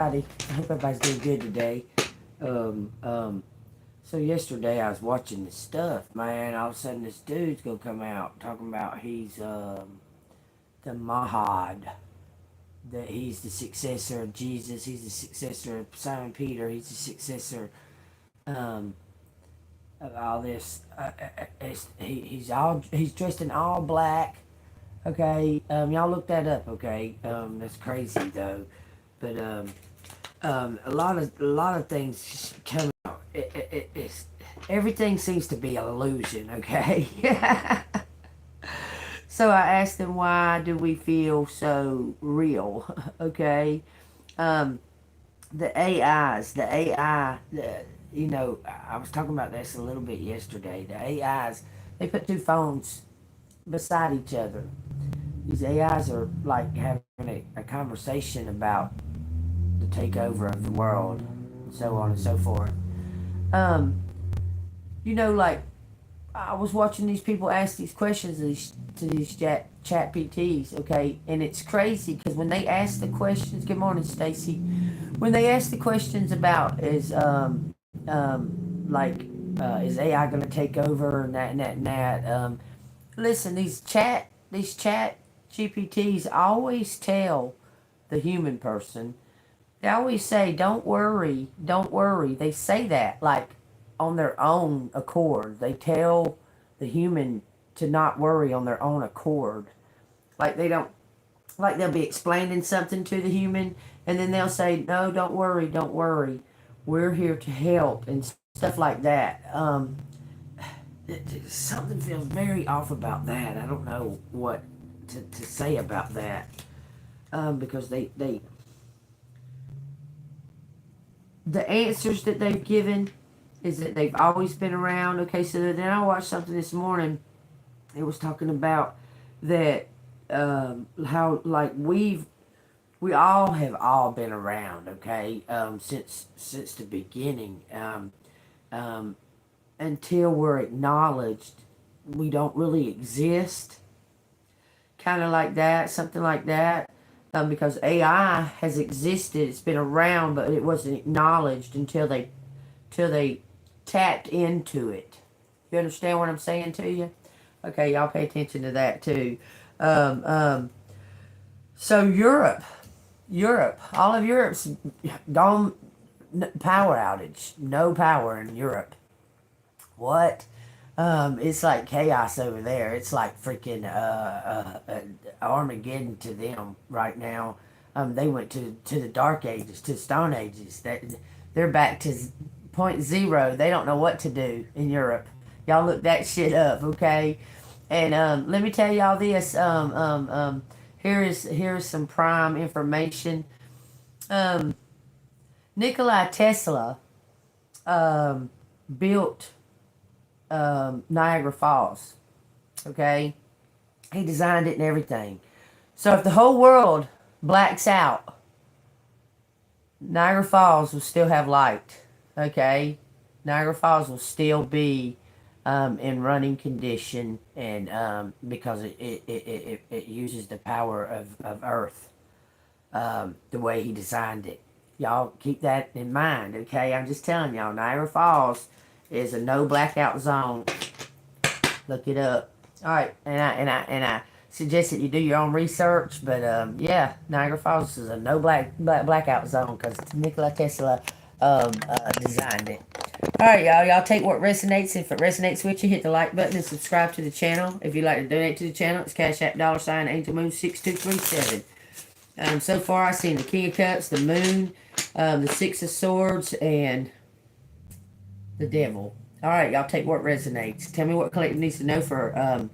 I hope everybody's doing good today. Um, um, so yesterday I was watching this stuff, man. All of a sudden this dude's gonna come out talking about he's the Mahad, that he's the successor of Jesus. He's the successor of Simon Peter. He's the successor um, of all this. He's dressed in all black. Okay, y'all look that up. Okay, that's crazy though. But a lot of things come out. It's everything seems to be an illusion. Okay. So I asked him, why do we feel so real? Okay. Um, the AIs, the AI, I was talking about this a little bit yesterday. The AIs, they put two phones beside each other. These AIs are like having a conversation about the takeover of the world, and so on and so forth. Um, like I was watching these people ask these questions to these chat PTs, okay, and it's crazy because when they ask the questions, good morning, Stacy. When they ask the questions about is AI going to take over and that and that and that. Listen, these chat GPTs always tell the human person. They always say, "Don't worry, don't worry." They say that like on their own accord. They tell the human to not worry on their own accord. Like they don't, like they'll be explaining something to the human, and then they'll say, "No, don't worry, don't worry. We're here to help," and stuff like that. Something feels very off about that. I don't know what to say about that, because the answers that they've given is that they've always been around. Okay, so then I watched something this morning. It was talking about that, how like we all have been around. Okay, since the beginning. Um, until we're acknowledged, we don't really exist. Kind of like that, something like that. Because AI has existed, it's been around, but it wasn't acknowledged until they tapped into it. You understand what I'm saying to you? Okay, y'all pay attention to that too. Um, um, so Europe, all of Europe's gone, power outage, no power in Europe. What? It's like chaos over there. It's like freaking Armageddon to them right now. They went to the dark ages, to stone ages. They're back to point zero. They don't know what to do in Europe. Y'all look that shit up, okay? And let me tell y'all this. Here is some prime information. Um, Nikola Tesla built Niagara Falls. Okay, he designed it and everything. So if the whole world blacks out, Niagara Falls will still have light. Okay, Niagara Falls will still be in running condition, and because it uses the power of Earth, the way he designed it. Y'all keep that in mind, okay? I'm just telling y'all, Niagara Falls is a no blackout zone. Look it up. All right, and I suggest that you do your own research, but yeah, Niagara Falls is a no blackout zone because Nikola Tesla designed it. All right, y'all take what resonates. If it resonates with you, hit the like button and subscribe to the channel. If you'd like to donate to the channel, it's Cash App $ ANGELMOON 6237. So far, I've seen the King of Cups, the Moon, the Six of Swords, and the Devil. All right, y'all take what resonates. Tell me what collective needs to know for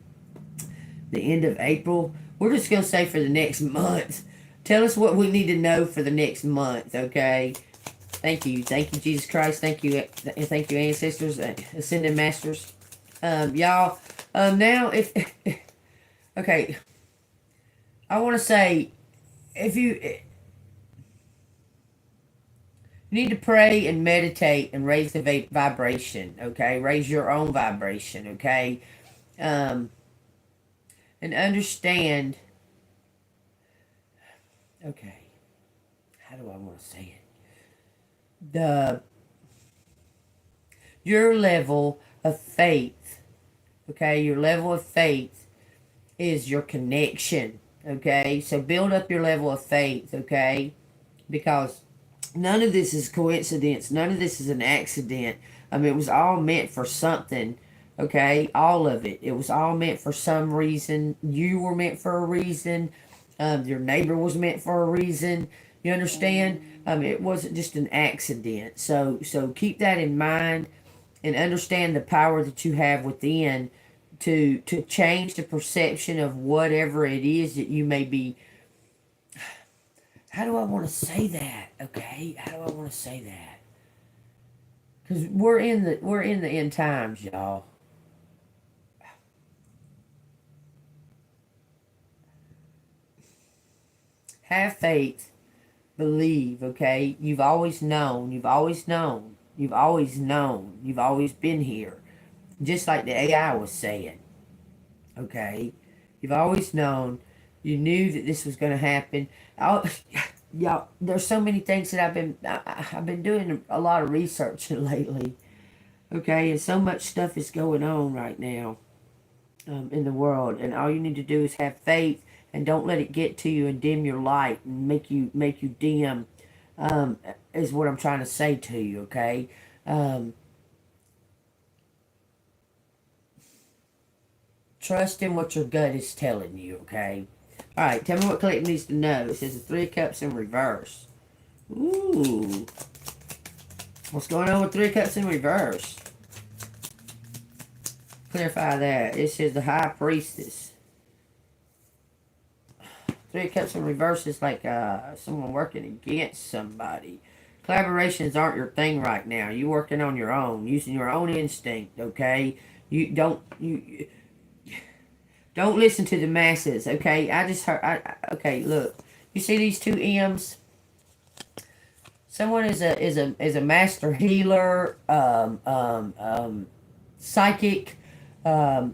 the end of April. We're just going to say for the next month. Tell us what we need to know for the next month, okay? Thank you. Thank you, Jesus Christ. Thank you, ancestors, ascended masters. Y'all, now, if... okay, I want to say, if you need to pray and meditate and raise the vibration, okay? Raise your own vibration, okay? And understand, okay, how do I want to say it? the your level of faith. Okay, your level of faith is your connection. Okay, so build up your level of faith. Okay, because none of this is coincidence. None of this is an accident. I mean, it was all meant for something. Okay, all of it. It was all meant for some reason. You were meant for a reason. Your neighbor was meant for a reason. You understand? It wasn't just an accident. So keep that in mind and understand the power that you have within to change the perception of whatever it is that you may be. How do I want to say that? Okay, how do I want to say that? Because we're in the end times, y'all. Have faith, believe. Okay, you've always known. You've always known. You've always known. You've always been here. Just like the AI was saying. Okay, you've always known. You knew that this was going to happen. Y'all, there's so many things that I've been doing a lot of research lately. Okay, and so much stuff is going on right now in the world, and all you need to do is have faith and don't let it get to you and dim your light and make you dim. Is what I'm trying to say to you. Okay. Um, Trust in what your gut is telling you. Okay. All right. Tell me what collective needs to know. It says the Three of Cups in reverse. Ooh. What's going on with Three of Cups in reverse? Clarify that. It says the High Priestess. Three of Cups in reverse is like someone working against somebody. Collaborations aren't your thing right now. You working on your own, using your own instinct. Okay. You don't listen to the masses. Okay. I just heard. Okay. Look. You see these two M's. Someone is a master healer, psychic,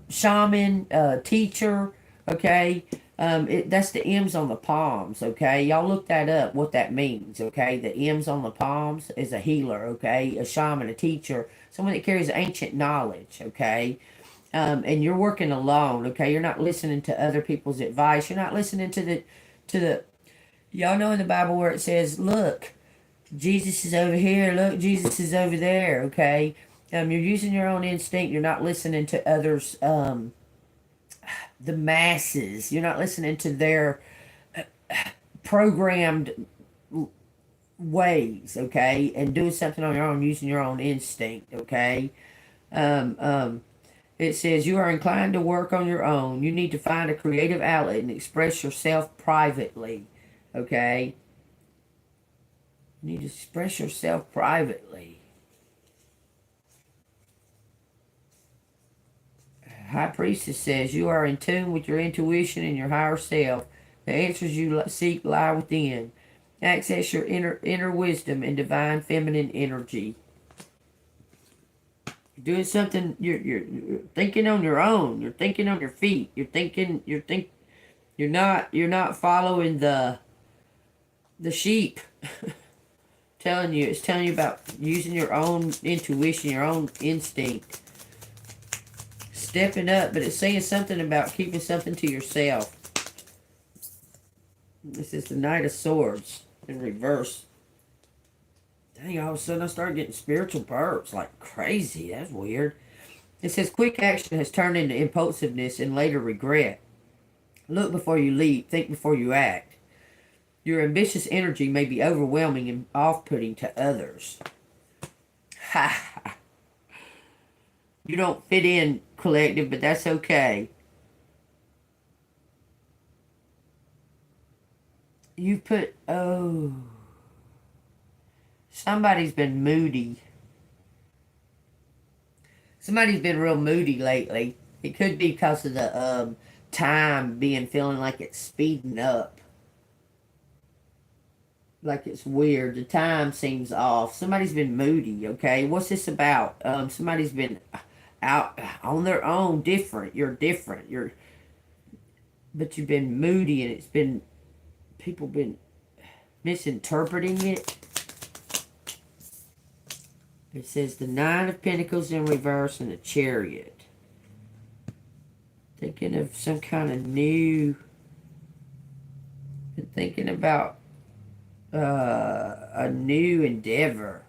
shaman, teacher. Okay, that's the M's on the palms. Okay, y'all look that up. What that means. Okay, the M's on the palms is a healer. Okay, a shaman, a teacher, someone that carries ancient knowledge. Okay. And you're working alone. Okay, you're not listening to other people's advice. You're not listening to the. Y'all know in the Bible where it says, "Look, Jesus is over here. Look, Jesus is over there." Okay, you're using your own instinct. You're not listening to others. The masses. You're not listening to their programmed ways. Okay, and doing something on your own, using your own instinct. Okay. Um, um, it says you are inclined to work on your own. You need to find a creative outlet and express yourself privately. Okay. You need to express yourself privately. High Priestess says you are in tune with your intuition and your higher self. The answers you seek lie within. Access your inner wisdom and divine feminine energy. You're doing something. You're thinking on your own. You're thinking on your feet. You're thinking. You're not following the sheep. It's telling you about using your own intuition, your own instinct, stepping up. But it's saying something about keeping something to yourself. This is the Knight of Swords in reverse. Dang, all of a sudden I started getting spiritual burps like crazy. That's weird. It says quick action has turned into impulsiveness and later regret. Look before you leap. Think before you act. Your ambitious energy may be overwhelming and off-putting to others. Ha! You don't fit in, collective, but that's okay. You put... Oh... Somebody's been moody. Somebody's been real moody lately. It could be because of the time feeling like it's speeding up. Like it's weird. The time seems off. Somebody's been moody, okay? What's this about? Somebody's been out on their own, different. You're different. But you've been moody and people been misinterpreting it. It says the Nine of Pentacles in reverse and the Chariot. Thinking of some kind of new... Thinking about a new endeavor.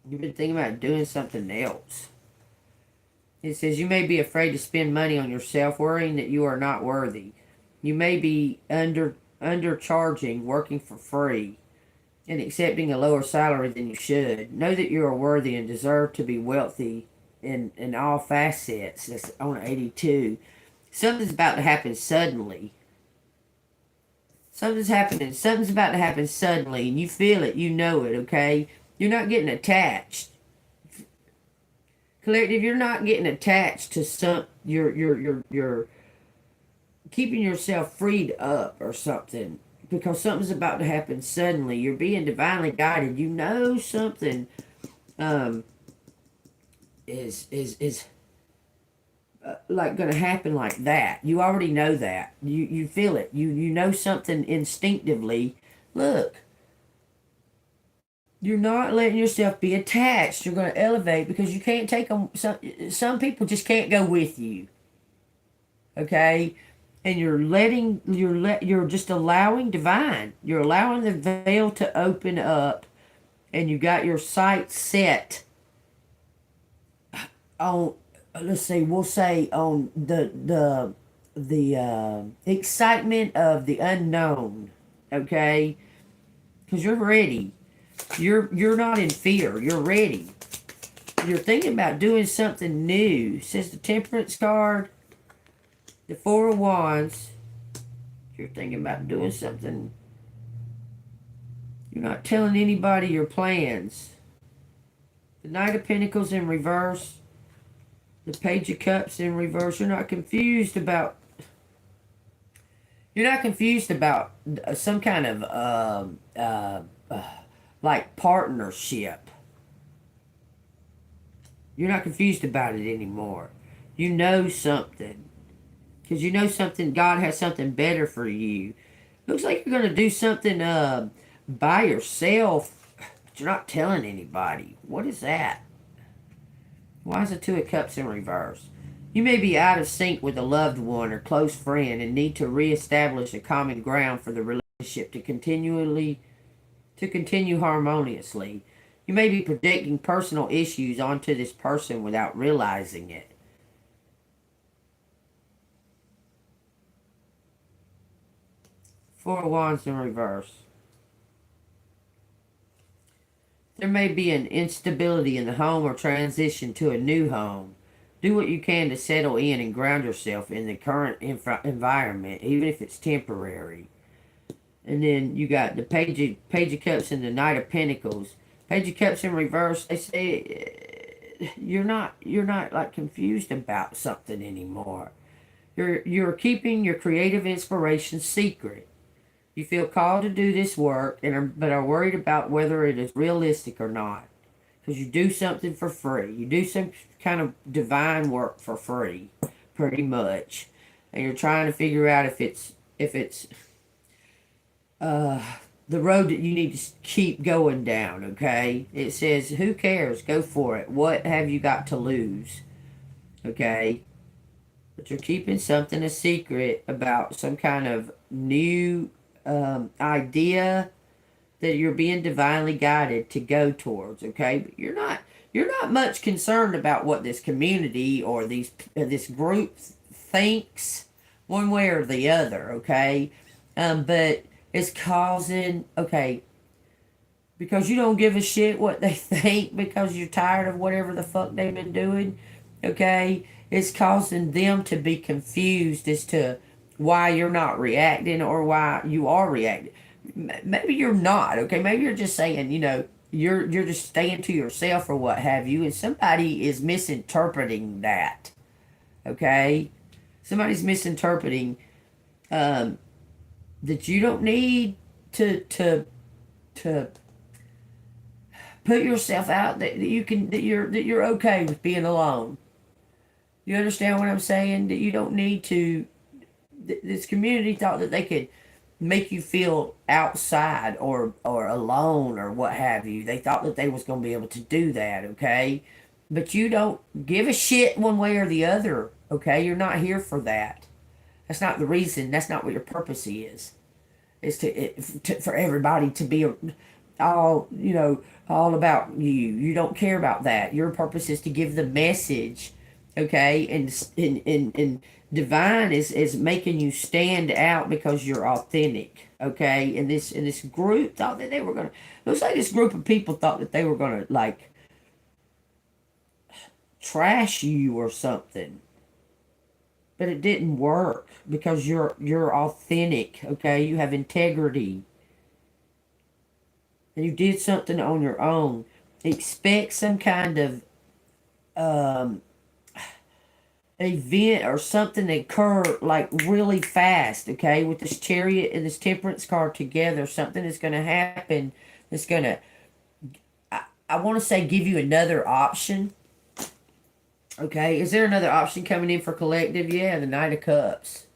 You've been thinking about doing something else. It says you may be afraid to spend money on yourself, worrying that you are not worthy. You may be undercharging, working for free, and accepting a lower salary than you should. Know that you are worthy and deserve to be wealthy in all facets. That's on 82. Something's about to happen suddenly. Something's happening. Something's about to happen suddenly, and you feel it. You know it, okay? You're not getting attached. Collective, you're not getting attached to some... You're keeping yourself freed up or something. Because something's about to happen suddenly. You're being divinely guided. You know something is like going to happen like that. You already know that. You feel it. You know something instinctively. Look. You're not letting yourself be attached. You're going to elevate because you can't take them. Some people just can't go with you. Okay? And you're just allowing divine. You're allowing the veil to open up, and you got your sights set on, let's see, we'll say on the excitement of the unknown. Okay? Because you're ready. You're not in fear. You're ready. You're thinking about doing something new. It says the Temperance card. The Four of Wands, you're thinking about doing something. You're not telling anybody your plans. The Knight of Pentacles in reverse. The Page of Cups in reverse. You're not confused about... You're not confused about some kind of, like, partnership. You're not confused about it anymore. You know something. Because you know something, God has something better for you. Looks like you're going to do something by yourself, but you're not telling anybody. What is that? Why is the Two of Cups in reverse? You may be out of sync with a loved one or close friend and need to reestablish a common ground for the relationship to continue harmoniously. You may be projecting personal issues onto this person without realizing it. Four of Wands in reverse. There may be an instability in the home or transition to a new home. Do what you can to settle in and ground yourself in the current environment, even if it's temporary. And then you got the Page of Cups and the Knight of Pentacles. Page of Cups in reverse. They say you're not like confused about something anymore. You're keeping your creative inspiration secret. You feel called to do this work, but are worried about whether it is realistic or not. Because you do something for free. You do some kind of divine work for free, pretty much. And you're trying to figure out if it's the road that you need to keep going down, okay? It says, who cares? Go for it. What have you got to lose? Okay? But you're keeping something a secret about some kind of new... idea that you're being divinely guided to go towards, okay? But you're not much concerned about what this community or this group thinks one way or the other, okay? But it's causing, okay, because you don't give a shit what they think because you're tired of whatever the fuck they've been doing, okay? It's causing them to be confused as to why you're not reacting or why you are reacting. Maybe you're not, okay? Maybe you're just saying, you know, you're just staying to yourself or what have you, and somebody is misinterpreting that, okay? Somebody's misinterpreting that you don't need to put yourself out, that you're okay with being alone. You understand what I'm saying? That you don't need to... This community thought that they could make you feel outside or alone or what have you. They thought that they was going to be able to do that, okay? But you don't give a shit one way or the other, okay? You're not here for that. That's not the reason. That's not what your purpose is. It's for everybody to be all, all about you. You don't care about that. Your purpose is to give the message, okay? And divine is making you stand out because you're authentic, okay? And this group thought that they were gonna. Looks like this group of people thought that they were gonna like trash you or something, but it didn't work because you're authentic, okay? You have integrity, and you did something on your own. Expect some kind of um, event or something to occur like really fast, okay? With this chariot and this temperance card together, something is going to happen that's going to, I want to say, give you another option. Okay, is there another option coming in for collective? Yeah, the Knight of Cups.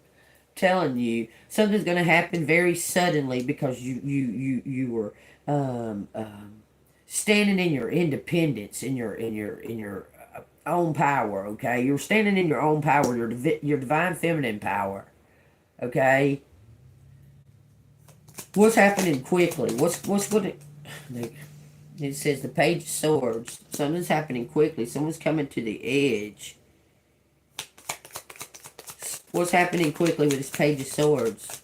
Telling you something's going to happen very suddenly because you were standing in your independence, in your own power. Okay, you're standing in your own power, your divine feminine power. Okay, what's happening quickly? It says the Page of Swords. Something's happening quickly. Someone's coming to the edge. What's happening quickly with this Page of Swords?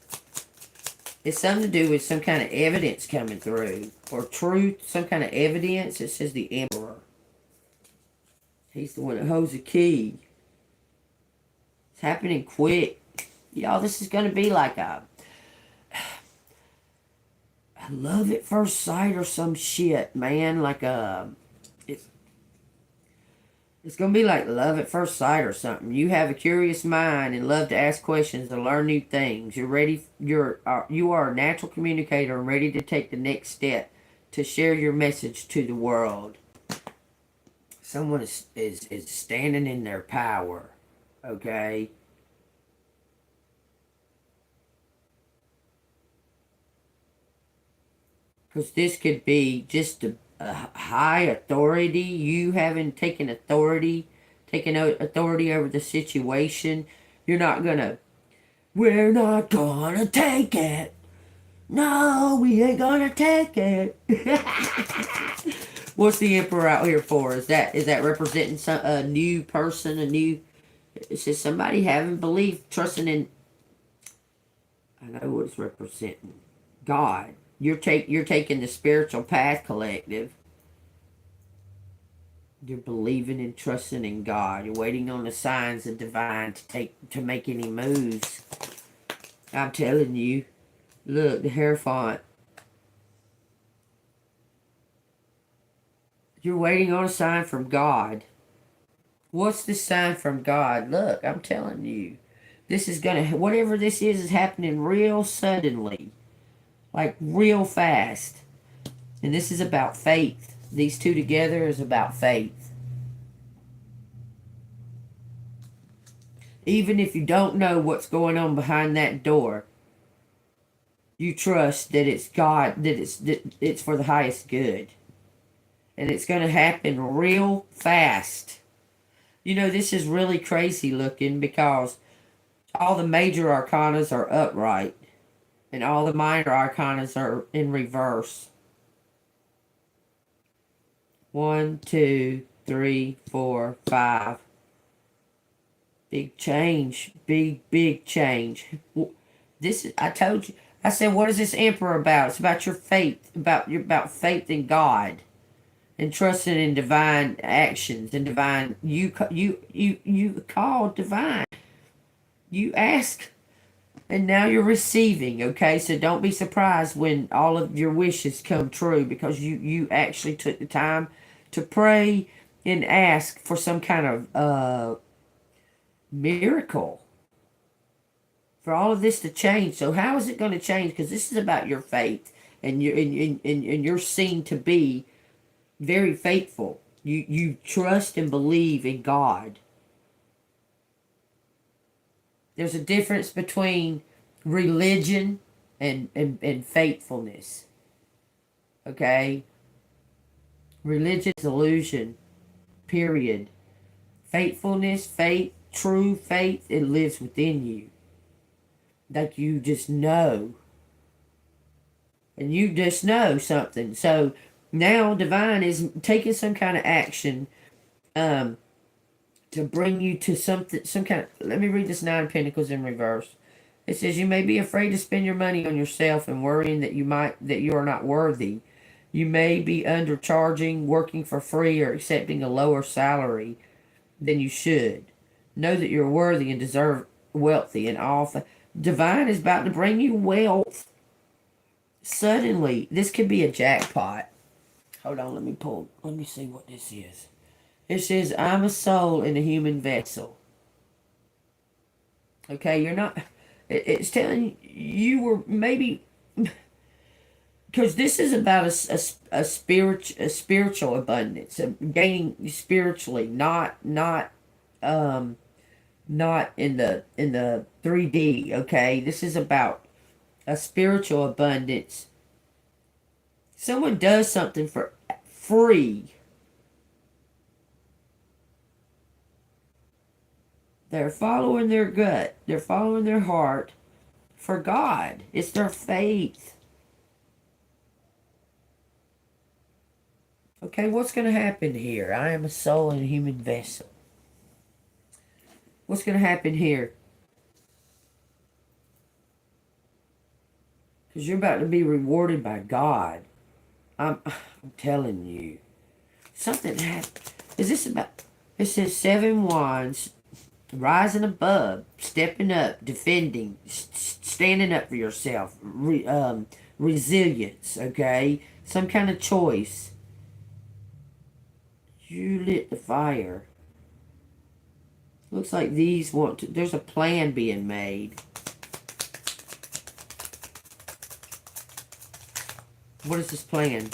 It's something to do with some kind of evidence coming through. Or truth, some kind of evidence. It says the Emperor. He's the one that holds the key. It's happening quick. Y'all, this is going to be like a love at first sight or some shit, man. Like it's gonna be like love at first sight or something. You have a curious mind and love to ask questions and learn new things. You are a natural communicator and ready to take the next step to share your message to the world. Someone is standing in their power, okay? Because this could be just a high authority, you having taken authority over the situation. We're not gonna take it. No, we ain't gonna take it. What's the Emperor out here for? Is that representing a new person, it's just somebody having belief, trusting in, I know what it's representing. God. You're taking the spiritual path, collective. You're believing and trusting in God. You're waiting on the signs of divine to make any moves. I'm telling you. Look, the Hierophant. You're waiting on a sign from God. What's the sign from God? Look, I'm telling you. This is whatever this is happening real suddenly. Like real fast. And this is about faith. These two together is about faith. Even if you don't know what's going on behind that door, you trust that it's God, that it's for the highest good. And it's going to happen real fast. This is really crazy looking because all the major arcanas are upright. And all the minor arcanas are in reverse. 1, 2, 3, 4, 5. Big change. Big change. I told you. I said, what is this Emperor about? It's about your faith. About faith in God. And trusting in divine actions. And divine. You call divine. You ask. And now you're receiving, okay? So don't be surprised when all of your wishes come true because you actually took the time to pray and ask for some kind of miracle. For all of this to change. So how is it going to change? Because this is about your faith. And you're seen to be very faithful. You trust and believe in God. There's a difference between religion and faithfulness. Okay? Religious illusion, period. Faithfulness, faith, true faith, it lives within you. Like you just know. And you just know something. So now divine is taking some kind of action to bring you to something, some kind of, let me read this Nine of Pentacles in reverse. It says, you may be afraid to spend your money on yourself and worrying that you are not worthy. You may be undercharging, working for free, or accepting a lower salary than you should. Know that you're worthy and deserve wealthy and all. Divine is about to bring you wealth. Suddenly, this could be a jackpot. Hold on, let me see what this is. It says, I'm a soul in a human vessel. Okay, you're not, it's telling you were maybe, because this is about a spiritual abundance, gaining spiritually, not in the 3D. Okay, this is about a spiritual abundance. Someone does something for free. They're following their gut. They're following their heart for God. It's their faith. Okay, what's going to happen here? I am a soul in a human vessel. What's going to happen here? Because you're about to be rewarded by God. I'm telling you. Something happened. Is this about... It says 7 wands... Rising above, stepping up, defending, standing up for yourself, resilience, okay? Some kind of choice. You lit the fire. Looks like these want to, there's a plan being made. What is this plan?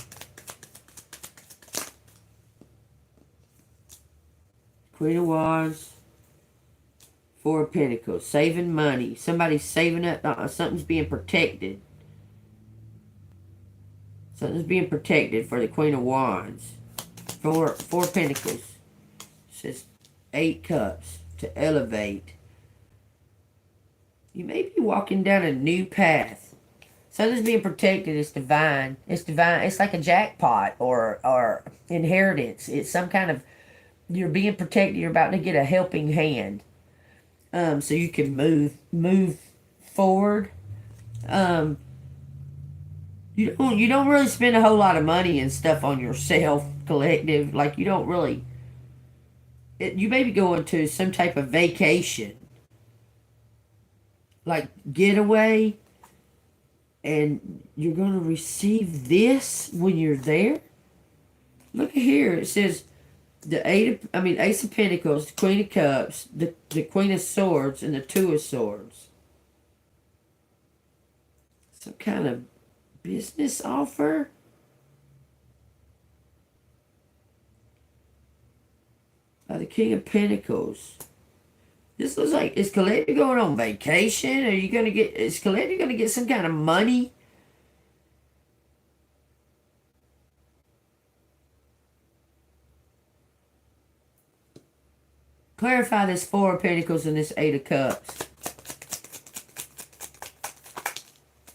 Queen of Wands. 4 of Pentacles. Saving money. Somebody's saving up. Something's being protected. Something's being protected for the Queen of Wands. 4 Pentacles. It says 8 Cups. To elevate. You may be walking down a new path. Something's being protected. It's divine. It's divine. It's like a jackpot or inheritance. It's some kind of... You're being protected. You're about to get a helping hand. So you can move forward. You don't really spend a whole lot of money and stuff on yourself, collective. Like you don't really. You may be going to some type of vacation, like getaway, and you're going to receive this when you're there. Look at here. It says. The Ace of Pentacles, the Queen of Cups, the Queen of Swords, and the Two of Swords. Some kind of business offer? The King of Pentacles. This looks like, is Collector going on vacation? Is Collector going to get some kind of money? Clarify this 4 of Pentacles and this 8 of Cups.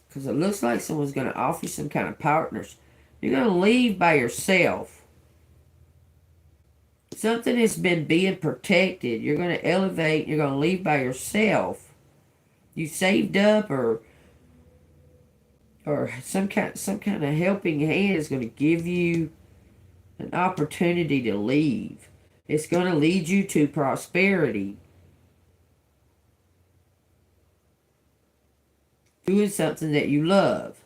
Because it looks like someone's going to offer you some kind of partners. You're going to leave by yourself. Something has been being protected. You're going to elevate. You're going to leave by yourself. You saved up or some kind of helping hand is going to give you an opportunity to leave. It's going to lead you to prosperity. Doing something that you love.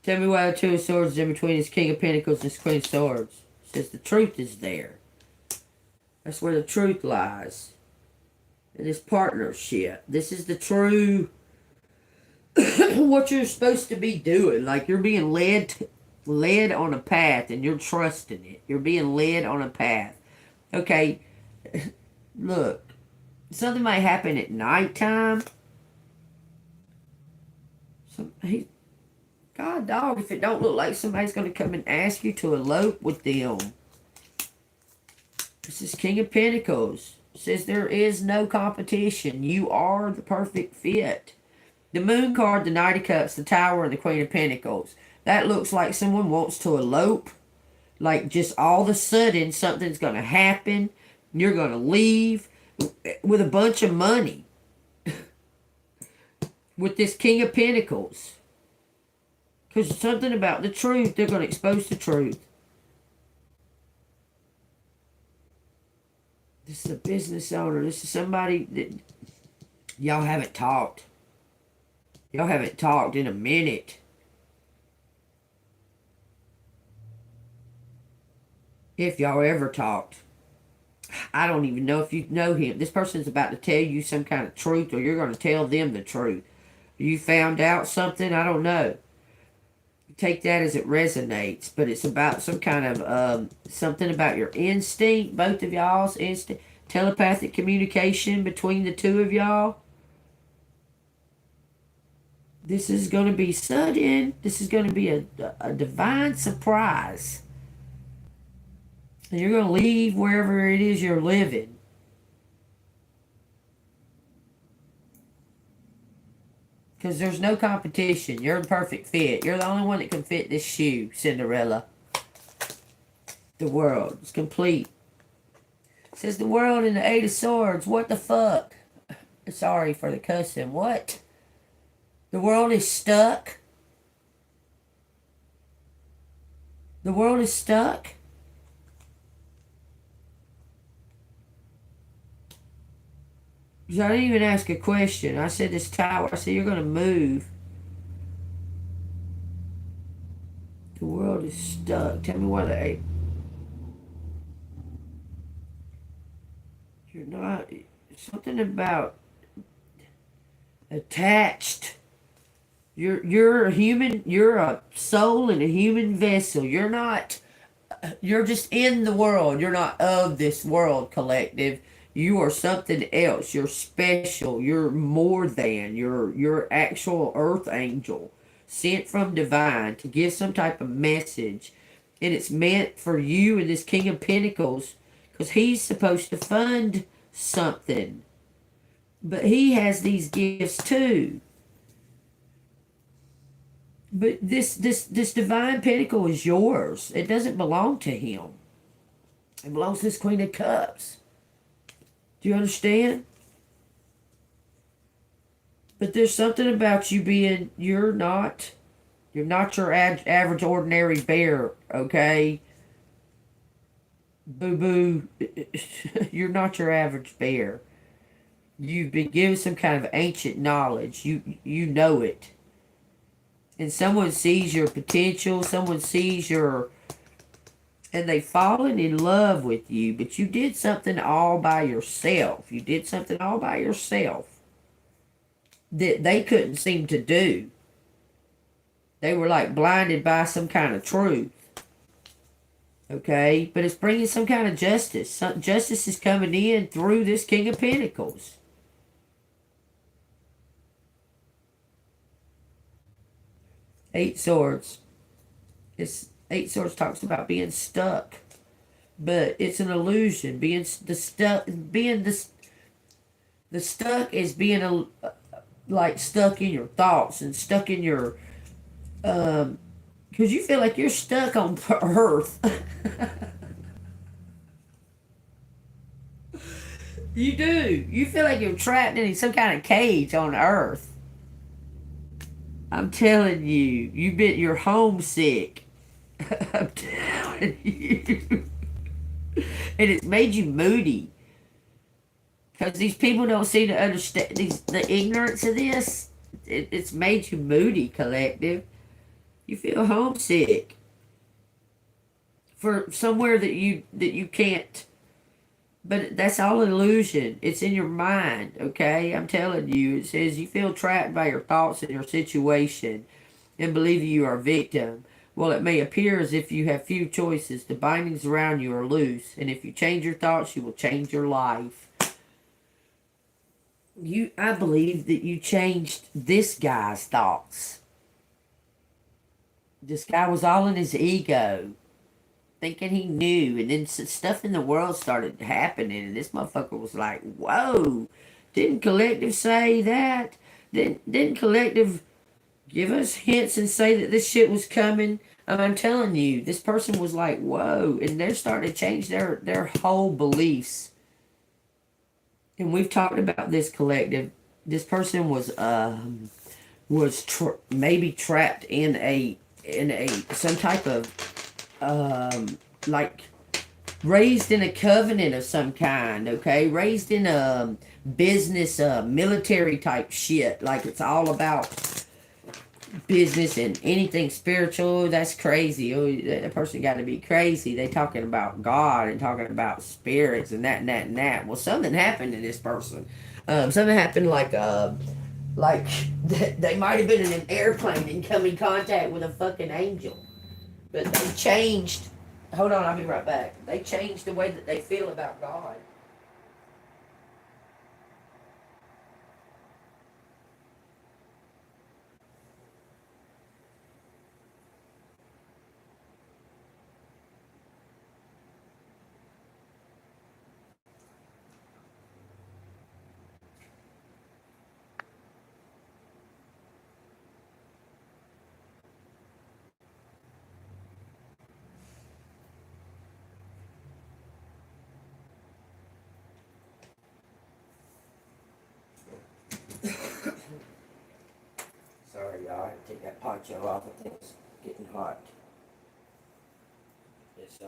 Tell me why the Two of Swords is in between this King of Pentacles and this Queen of Swords. It says the truth is there. That's where the truth lies. In this partnership. This is the true... what you're supposed to be doing. Like you're being led on a path and you're trusting it. You're being led on a path. Okay. Look, something might happen at nighttime. God dog, if it don't look like somebody's going to come and ask you to elope with them. This is King of Pentacles. It says there is no competition. You are the perfect fit. The Moon card, the Knight of Cups, the Tower, and the Queen of Pentacles. That looks like someone wants to elope. Like just all of a sudden something's going to happen. You're going to leave with a bunch of money. With this King of Pentacles. Because something about the truth, they're going to expose the truth. This is a business owner. This is somebody that y'all haven't talked. Y'all haven't talked in a minute. If y'all ever talked. I don't even know if you know him. This person's about to tell you some kind of truth, or you're going to tell them the truth. You found out something, I don't know. Take that as it resonates, but it's about some kind of something about your instinct, both of y'all's instinct, telepathic communication between the two of y'all. This is going to be sudden. This is going to be a divine surprise. And you're going to leave wherever it is you're living. Because there's no competition. You're a perfect fit. You're the only one that can fit this shoe, Cinderella. The world is complete. It says the world in the Eight of Swords. What the fuck? Sorry for the cussing. What? The world is stuck. The world is stuck. So I didn't even ask a question. I said this tower. I said you're going to move. The world is stuck. Tell me why they... You're not... Something about... Attached. You're a human... You're a soul in a human vessel. You're not... You're just in the world. You're not of this world, collective. You are something else. You're special. You're more than. You're actual earth angel sent from divine to give some type of message. And it's meant for you and this King of Pentacles because he's supposed to fund something. But he has these gifts too. But this divine pentacle is yours. It doesn't belong to him. It belongs to this Queen of Cups. Do you understand? But there's something about you being, you're not your average ordinary bear, okay? Boo-boo. You're not your average bear. You've been given some kind of ancient knowledge. You know it. And someone sees your potential. Someone sees your... And they've fallen in love with you, but you did something all by yourself. You did something all by yourself that they couldn't seem to do. They were like blinded by some kind of truth. Okay? But it's bringing some kind of justice. Justice is coming in through this King of Pentacles. Eight Swords. Eight Swords talks about being stuck, but it's an illusion. The stuck is being like stuck in your thoughts and stuck in your because you feel like you're stuck on Earth. You do. You feel like you're trapped in some kind of cage on Earth. I'm telling you, you're homesick. I'm telling you. And it's made you moody. Because these people don't seem to understand the ignorance of this. It's made you moody, collective. You feel homesick. For somewhere that you can't. But that's all an illusion. It's in your mind, okay? I'm telling you. It says you feel trapped by your thoughts and your situation and believe you are a victim. Well, it may appear as if you have few choices. The bindings around you are loose. And if you change your thoughts, you will change your life. I believe that you changed this guy's thoughts. This guy was all in his ego, thinking he knew, and then stuff in the world started happening, and this motherfucker was like, "Whoa, didn't Collective say that? Didn't Collective give us hints and say that this shit was coming?" I'm telling you, this person was like, "Whoa," and they're starting to change their whole beliefs. And we've talked about this Collective. This person was maybe trapped in a some type of like raised in a covenant of some kind, okay? Raised in a business, military type shit. Like it's all about business and anything spiritual. That's crazy. Oh, that person got to be crazy. They talking about God and talking about spirits and that and that and that. Well, something happened to this person. Something happened like they might have been in an airplane and come in contact with a fucking angel. But they changed. Hold on, I'll be right back. They changed the way that they feel about God. Sorry, y'all. I had to take that poncho off. I think it's getting hot. It's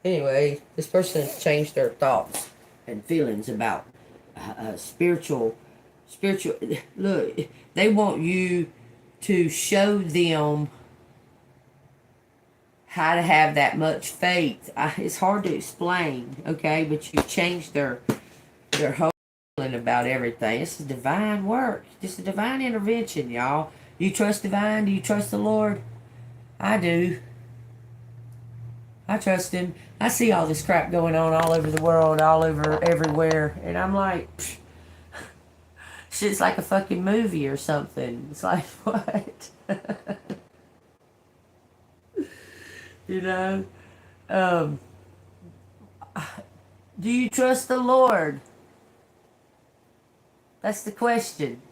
Anyway, this person has changed their thoughts and feelings about spiritual. Look, they want you to show them how to have that much faith. It's hard to explain, okay? But you change their whole feeling about everything. This is divine work. This is divine intervention, y'all. You trust divine? Do you trust the Lord? I do. I trust him. I see all this crap going on all over the world, all over everywhere, and I'm like, shit's like a fucking movie or something. It's like, what? you know? Um, do you trust the Lord? That's the question.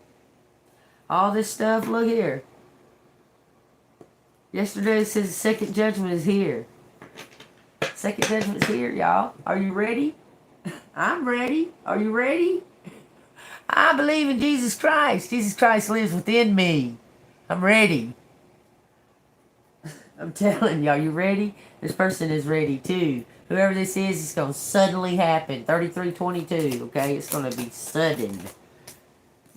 All this stuff, look here. Yesterday it says the second judgment is here. Second judgment is here, y'all. Are you ready? I'm ready. Are you ready? I believe in Jesus Christ. Jesus Christ lives within me. I'm ready. I'm telling y'all, you ready? This person is ready too. Whoever this is, it's going to suddenly happen. 3322, okay? It's going to be sudden.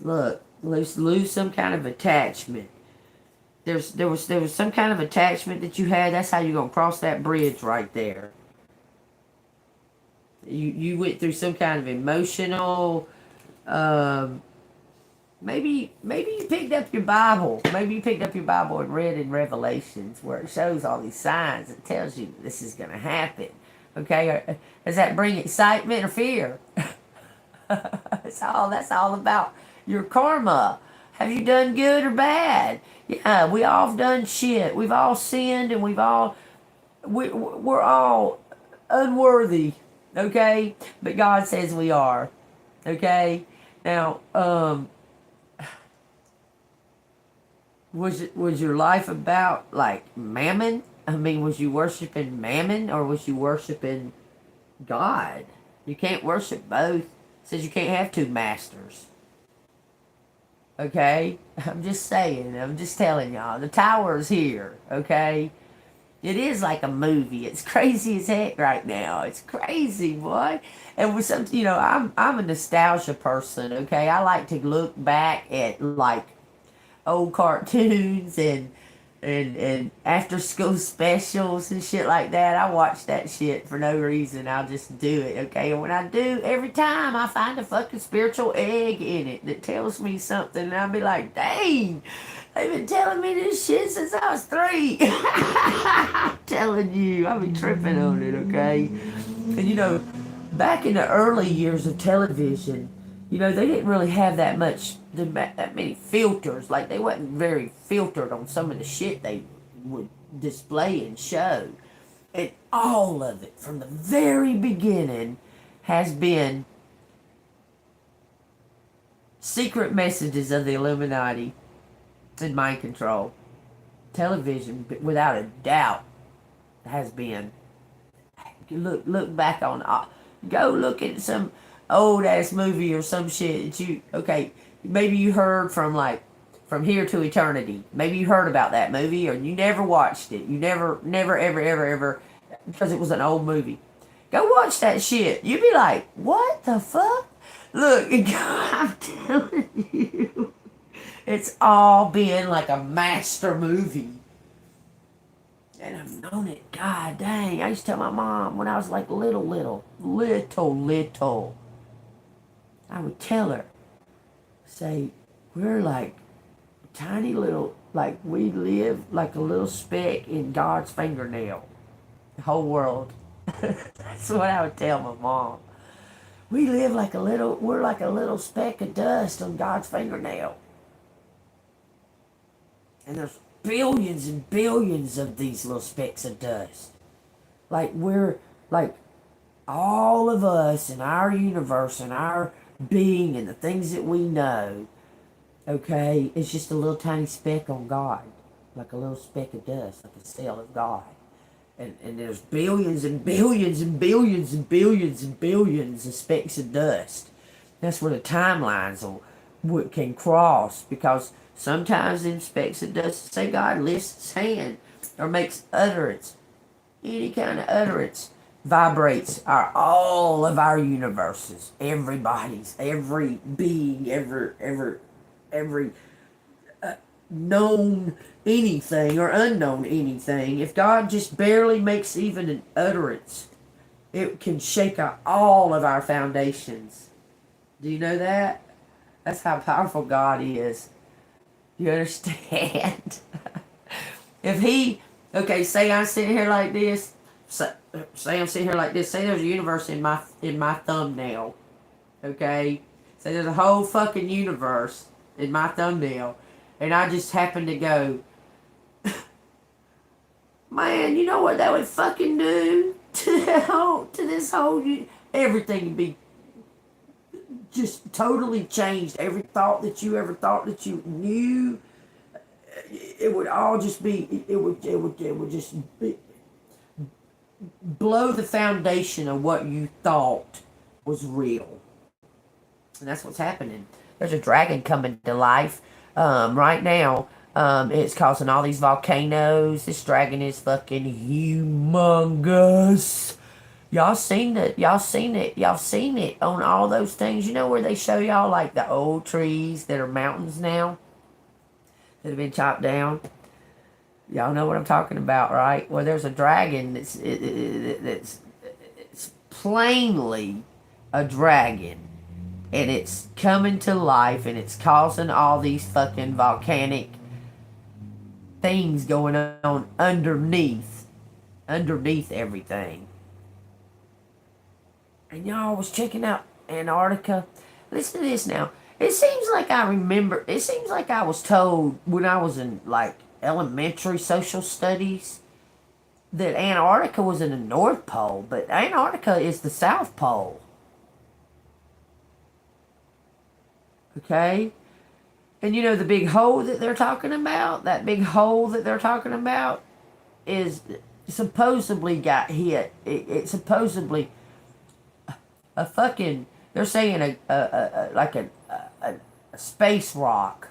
Look, lose some kind of attachment. There was some kind of attachment that you had. That's how you're going to cross that bridge right there. You went through some kind of emotional, maybe you picked up your Bible. Maybe you picked up your Bible and read in Revelations where it shows all these signs. It tells you this is going to happen. Okay, does that bring excitement or fear? That's all about your karma. Have you done good or bad? Yeah, we all have done shit. We've all sinned, and we're all unworthy. Okay, but God says we are. Okay, now was your life about like mammon? I mean, was you worshiping mammon or was you worshiping God? You can't worship both. It says you can't have two masters. Okay? I'm just saying. I'm just telling y'all. The tower's here. Okay? It is like a movie. It's crazy as heck right now. It's crazy, boy. And with some, I'm a nostalgia person. Okay? I like to look back at like old cartoons and and after school specials and shit like that. I watch that shit for no reason. I'll just do it, okay? And when I do, every time I find a fucking spiritual egg in it that tells me something, and I'll be like, dang, they've been telling me this shit since I was 3. I'm telling you, I'll be tripping on it, okay? And back in the early years of television, they didn't really have that many filters. Like, they wasn't very filtered on some of the shit they would display and show. And all of it, from the very beginning, has been secret messages of the Illuminati and mind control. Television, without a doubt, has been. Look back on. Go look at some old ass movie or some shit that maybe you heard from Here to Eternity. Maybe you heard about that movie or you never watched it. You never ever, because it was an old movie. Go watch that shit. You'd be like, what the fuck? Look, I'm telling you, it's all been like a master movie. And I've known it. God dang. I used to tell my mom when I was like little. I would tell her, say, we're like tiny little, like we live like a little speck in God's fingernail. The whole world. That's what I would tell my mom. We're like a little speck of dust on God's fingernail. And there's billions and billions of these little specks of dust. Like all of us in our universe and our being and the things that we know, okay, it's just a little tiny speck on God. Like a little speck of dust, like a cell of God. And there's billions and billions and billions and billions and billions of specks of dust. That's where the timelines can cross, because sometimes in specks of dust, say God lifts his hand or makes utterance. Any kind of utterance vibrates all of our universes, everybody's, every being, every known anything or unknown anything. If God just barely makes even an utterance, it can shake out all of our foundations. Do you know that? That's how powerful God is. You understand? If he, say I'm sitting here like this, say I'm sitting here like this, say there's a universe in my thumbnail, okay? Say there's a whole fucking universe in my thumbnail, and I just happen to go, man, you know what that would fucking do to this whole, everything would be just totally changed. Every thought that you ever thought that you knew, it would all just be, it would just be, blow the foundation of what you thought was real. And that's what's happening. There's a dragon coming to life right now. It's causing all these volcanoes. This dragon is fucking humongous. Y'all seen it. Y'all seen it on all those things. You know where they show y'all like the old trees that are mountains now that have been chopped down? Y'all know what I'm talking about, right? Well, there's a dragon that's it's plainly a dragon. And it's coming to life, and it's causing all these fucking volcanic things going on underneath everything. And y'all was checking out Antarctica. Listen to this now. It seems like I was told when I was in like elementary social studies that Antarctica was in the North Pole, but Antarctica is the South Pole. Okay? And you know the big hole that they're talking about? That big hole that they're talking about is supposedly got hit. It supposedly a fucking, they're saying a space rock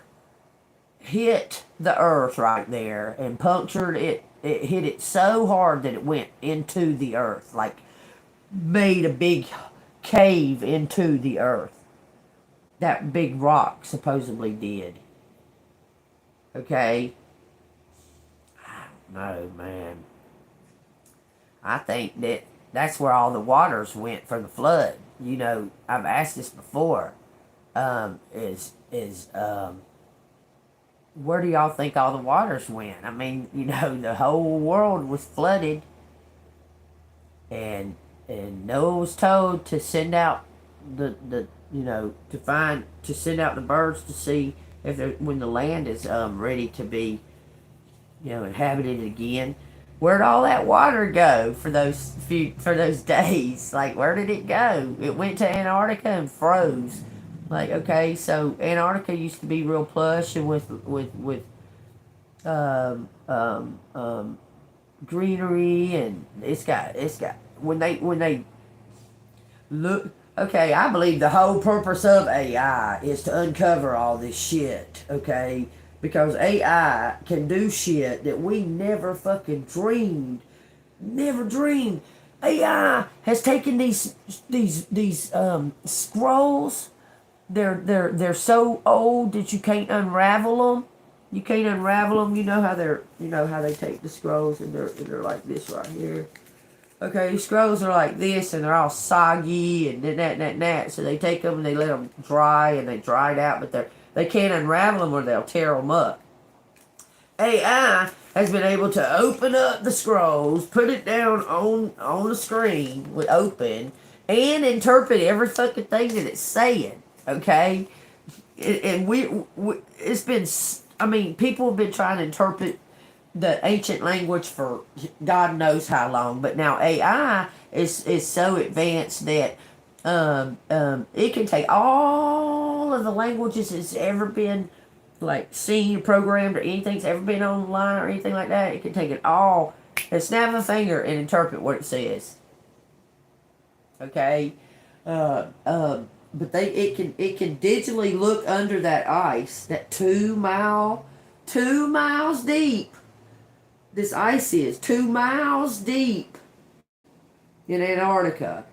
hit the earth right there and punctured it. It hit it so hard that it went into the earth, like made a big cave into the earth. That big rock supposedly did. Okay? no, man. I think that's where all the waters went from the flood. You know, I've asked this before. Is where do y'all think all the waters went? I mean, you know, the whole world was flooded, and Noah was told to send out the you know, to send out the birds to see if when the land is ready to be, you know, inhabited again. Where'd all that water go for those days? Like, where did it go? It went to Antarctica and froze. Like, okay, so Antarctica used to be real plush and with um, um, um, greenery, and it's got when they look. Okay, I believe the whole purpose of AI is to uncover all this shit. Okay, because AI can do shit that we never fucking dreamed, never dreamed. AI has taken these scrolls. They're so old that you can't unravel them. You can't unravel them. You know how they take the scrolls, and they're like this right here. Okay, these scrolls are like this, and they're all soggy and that. So they take them and they let them dry, and they dry it out, but they can't unravel them or they'll tear them up. AI has been able to open up the scrolls, put it down on the screen with open, and interpret every fucking thing that it's saying. Okay, and it's been. I mean, people have been trying to interpret the ancient language for God knows how long, but now AI is so advanced that it can take all of the languages that's ever been like seen, programmed, or anything that's ever been online or anything like that. It can take it all and snap a finger and interpret what it says. Okay, but it can digitally look under that ice, that 2 miles deep. This ice is 2 miles deep in Antarctica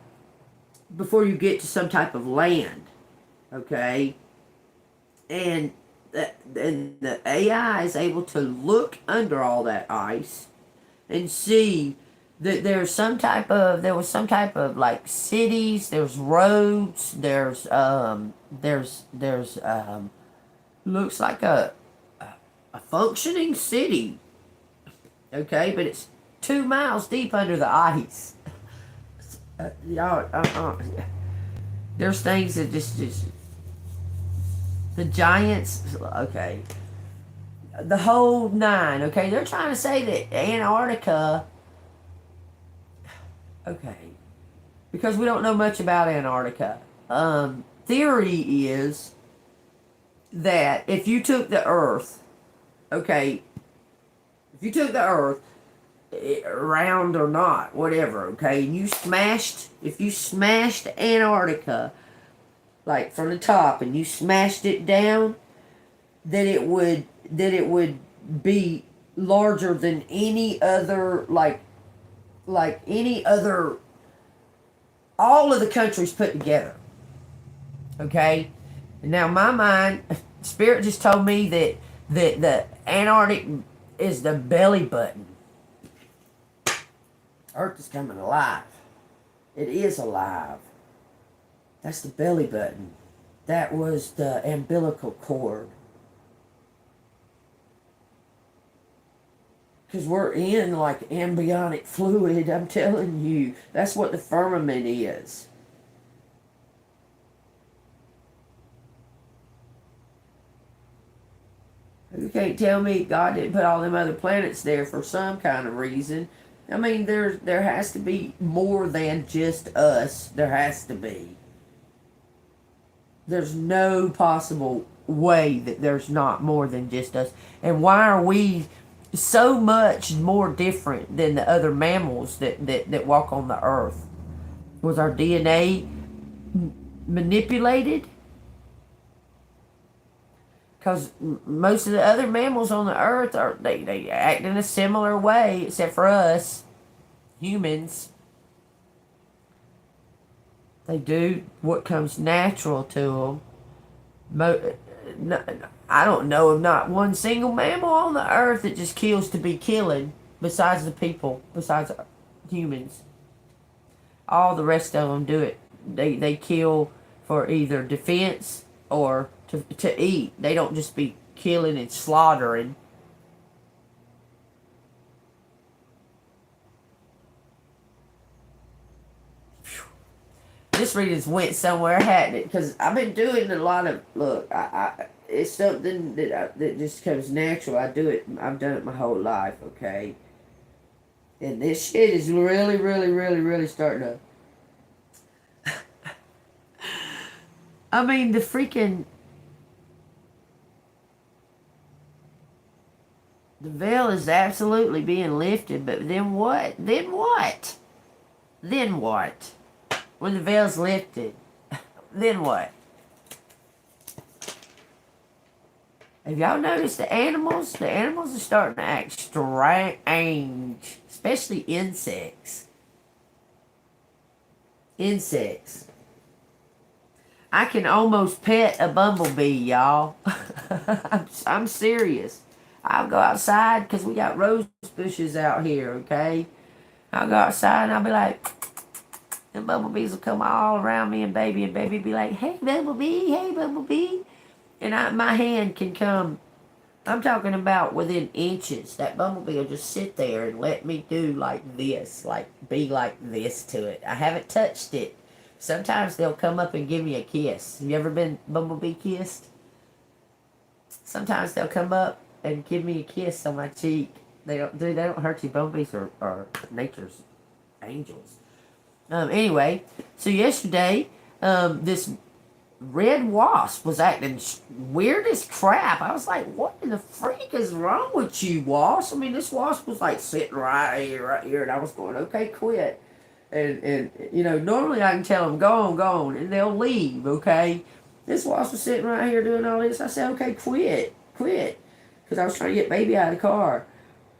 before you get to some type of land. Okay, and the AI is able to look under all that ice and see that there was some type of like cities, there's roads, there's looks like a functioning city. Okay, but it's 2 miles deep under the ice. Y'all, there's things that just the giants. Okay, the whole nine. Okay, they're trying to say that Antarctica. Okay, because we don't know much about Antarctica. Theory is that if you took the Earth, okay, if you took the Earth, round or not, whatever, okay, and if you smashed Antarctica, like from the top, and you smashed it down, then it would be larger than any other, like any other, all of the countries put together. Okay? Now, my mind, Spirit just told me that the Antarctic is the belly button. Earth is coming alive. It is alive. That's the belly button. That was the umbilical cord. Because we're in like embryonic fluid, I'm telling you. That's what the firmament is. You can't tell me God didn't put all them other planets there for some kind of reason. I mean, there has to be more than just us. There has to be. There's no possible way that there's not more than just us. And why are we so much more different than the other mammals that walk on the earth? Was our DNA manipulated? Because most of the other mammals on the earth they act in a similar way, except for us humans. They do what comes natural to them. I don't know of not one single mammal on the earth that just kills to be killing. besides the people, besides humans. All the rest of them do it. They kill for either defense or to eat. They don't just be killing and slaughtering. This reading's went somewhere, hadn't it? Because I've been doing a lot of, look, it's something that just comes natural. I do it, I've done it my whole life, okay? And this shit is really, really, really, really starting to, I mean, the freaking, the veil is absolutely being lifted, but then what? Then what? Then what? When the veil's lifted, then what? Have y'all noticed the animals? The animals are starting to act strange, especially insects. Insects. I can almost pet a bumblebee, y'all. I'm serious. I'll go outside because we got rose bushes out here, okay? I'll go outside and I'll be like, and bumblebees will come all around me, and baby be like, hey bumblebee, hey bumblebee. And my hand can come, I'm talking about within inches. That bumblebee will just sit there and let me do like this, like be like this to it. I haven't touched it. Sometimes they'll come up and give me a kiss. Have you ever been bumblebee kissed? Sometimes they'll come up and give me a kiss on my cheek. They don't hurt you. Bumblebees are nature's angels. Anyway, so yesterday, this red wasp was acting weird as crap. I was like, what in the freak is wrong with you, wasp? I mean, this wasp was like sitting right here, and I was going, okay, quit. And you know, normally I can tell them, go on, and they'll leave, okay? This wasp was sitting right here doing all this. I said, okay, quit. Because I was trying to get baby out of the car.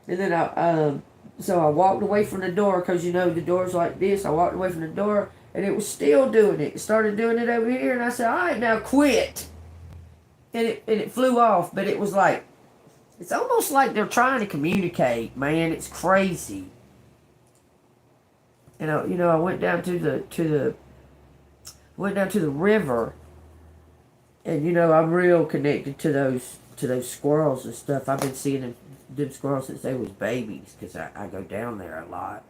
And then so I walked away from the door, because, you know, the door's like this. I walked away from the door, and it was still doing it. It started doing it over here, and I said, all right, now quit. And it flew off, but it was like, it's almost like they're trying to communicate, man. It's crazy. And I went down to the river, and, you know, I'm real connected to those squirrels and stuff. I've been seeing them squirrels since they was babies, because I go down there a lot.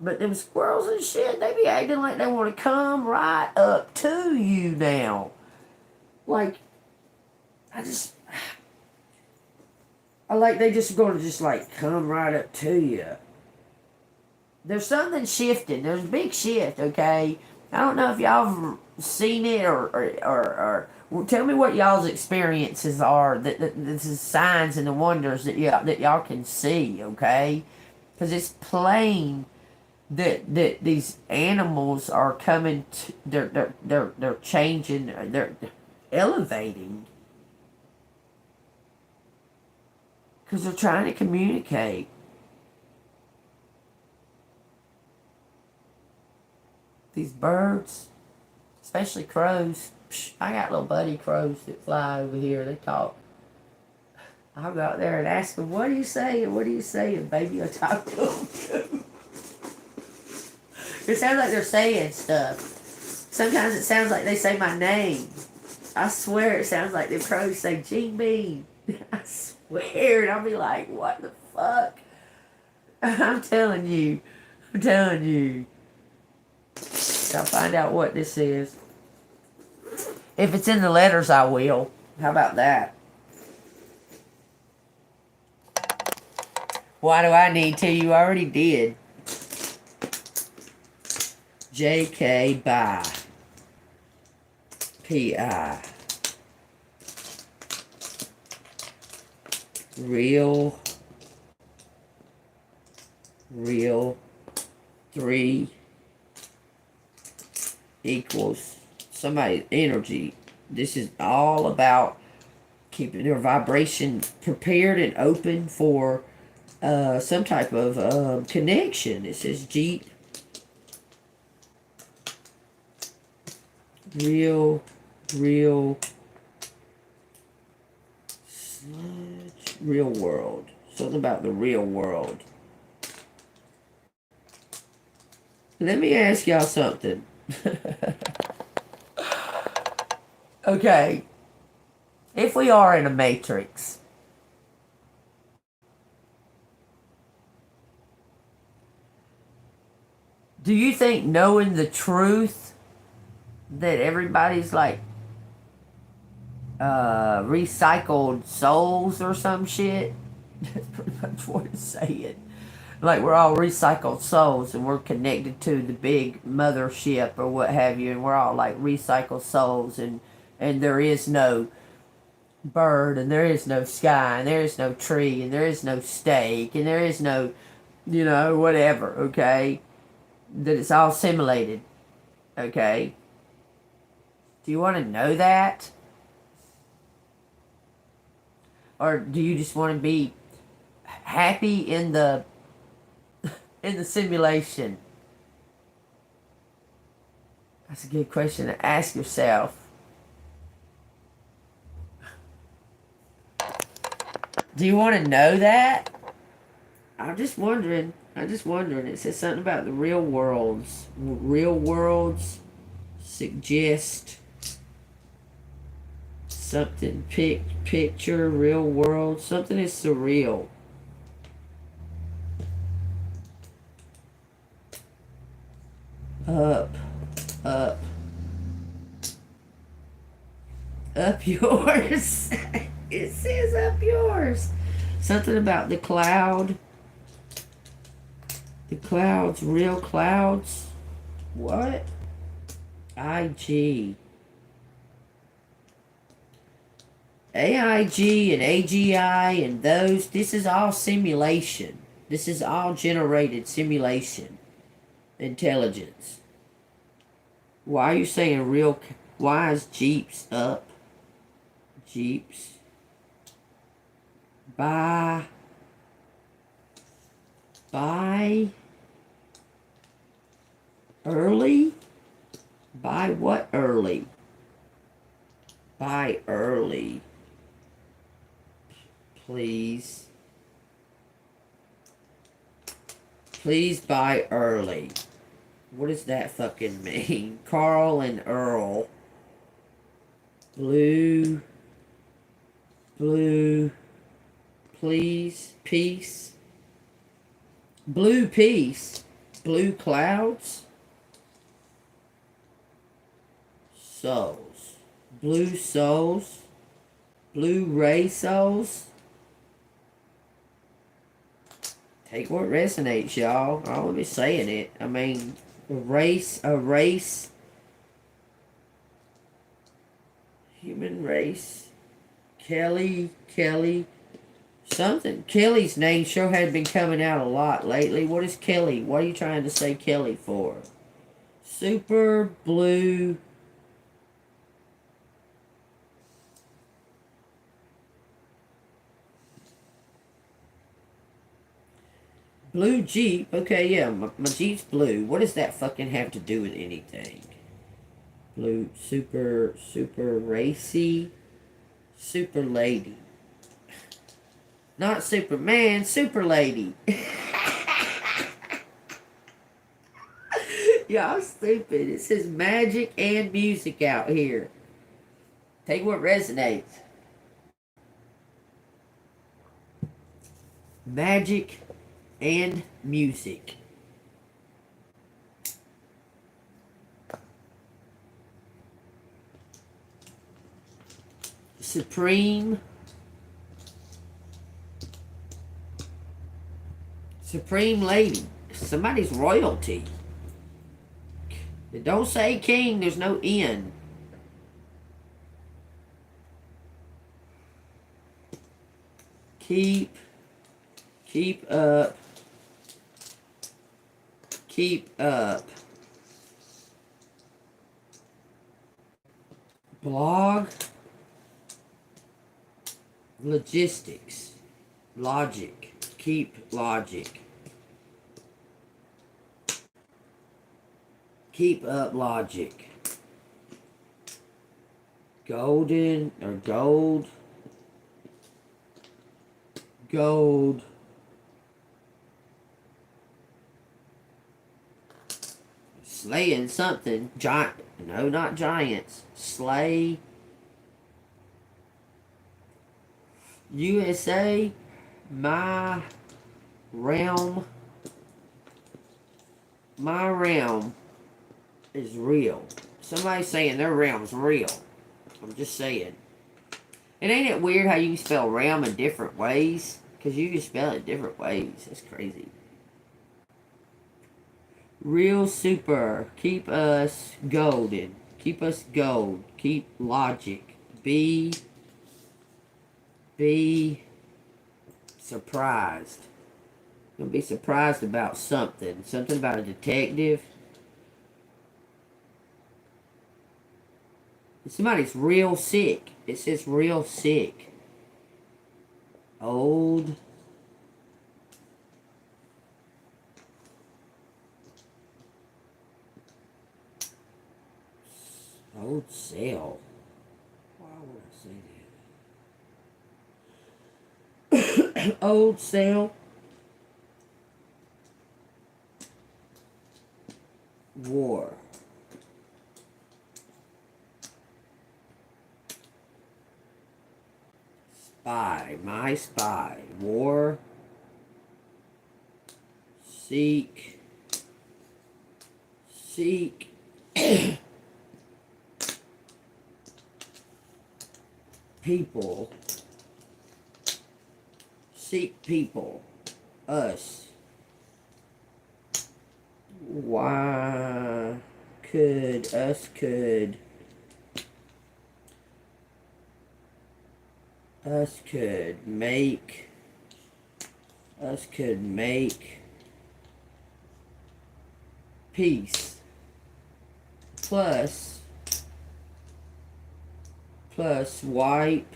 But them squirrels and shit, they be acting like they want to come right up to you now. Like, I like they just going to just like come right up to you. There's something shifting. There's a big shift, okay? I don't know if y'all have seen it or well, tell me what y'all's experiences are. That this is signs and the wonders that y'all can see, okay? Because it's plain that these animals are coming. They're changing. They're elevating. Because they're trying to communicate. These birds, especially crows. I got little buddy crows that fly over here. They talk. I'll go out there and ask them, what are you saying? What are you saying? Baby, I'll talk to them too. It sounds like they're saying stuff. Sometimes it sounds like they say my name. I swear it sounds like the crows say JEANBEAN. I swear. And I'll be like, what the fuck? I'm telling you. I'll find out what this is. If it's in the letters, I will. How about that? Why do I need to? You already did. JK by PI. Real 3 equals somebody's energy. This is all about keeping your vibration prepared and open for some type of connection. It says Jeep. Real world. Something about the real world. Let me ask y'all something. Okay. If we are in a matrix, do you think knowing the truth that everybody's like recycled souls or some shit? That's pretty much what it's saying. Like we're all recycled souls and we're connected to the big mothership or what have you, and we're all like recycled souls, and there is no bird, and there is no sky, and there is no tree, and there is no steak, and there is no, whatever, okay? That it's all simulated, okay? Do you want to know that? Or do you just want to be happy in the simulation? That's a good question to ask yourself. Do you want to know that? I'm just wondering. It says something about the real worlds. Real worlds suggest something. Picture, real world. Something is surreal. Up yours. It says up yours. Something about the cloud. The clouds, real clouds. What? IG. AIG and AGI and those. This is all simulation. This is all generated simulation. Intelligence. Why are you saying real? Why is Jeeps up? Jeeps. Buy early? Buy what early? Buy early. Please. Please buy early. What does that fucking mean? Carl and Earl. Blue. Please. Peace. Blue peace. Blue clouds. Souls. Blue souls. Blue ray souls. Take what resonates, y'all. I'll be saying it. I mean, a race. Human race. Kelly. Something. Kelly's name sure had been coming out a lot lately. What is Kelly? What are you trying to say Kelly for? Super blue. Blue Jeep. Okay, yeah, my Jeep's blue. What does that fucking have to do with anything? Blue, super racy, super lady. Not Superman, super lady. Y'all stupid. It says magic and music out here. Take what resonates. Magic and music. Supreme lady. Somebody's royalty. It don't say king, there's no N. Keep up. Blog. Logistics. Logic. Keep logic. Keep up logic. Golden or gold. Slaying something. Giant. No, not giants. Slay. USA. My realm. My realm is real. Somebody's saying their realm's real. I'm just saying. And ain't it weird how you can spell realm in different ways? Because you can spell it different ways. That's crazy. Real super. Keep us golden. Keep us gold. Keep logic. Be surprised. You'll be surprised about something. Something about a detective. Somebody's real sick. It says real sick. Old. Old sale. Why would I say that? Old sale. War. Spy. My spy. War. Seek. Seek. People. Seek people. Us. Why could us could make peace plus wipe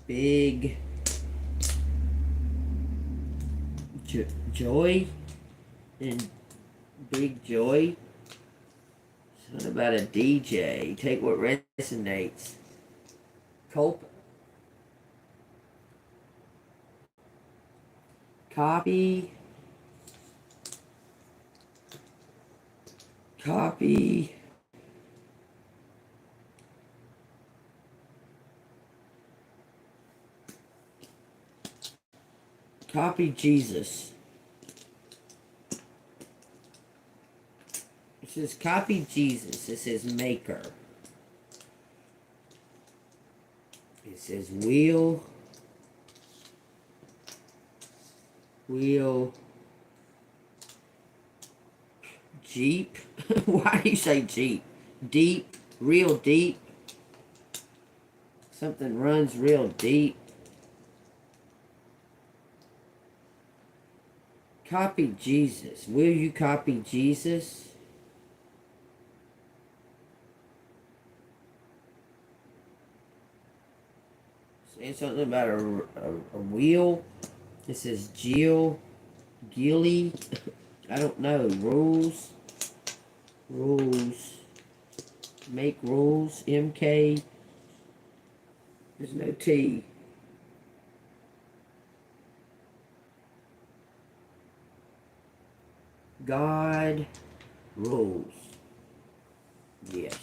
big joy and big joy. Something about a DJ. Take what resonates. Culp. Copy. Copy Jesus. It says copy Jesus. It says maker. It says wheel. Jeep. Why do you say Jeep? Deep. Real deep. Something runs real deep. Copy Jesus. Will you copy Jesus? Saying something about a wheel. It says Jill. Gilly. I don't know. Rules. Make rules. MK. There's no T. God rules. Yes.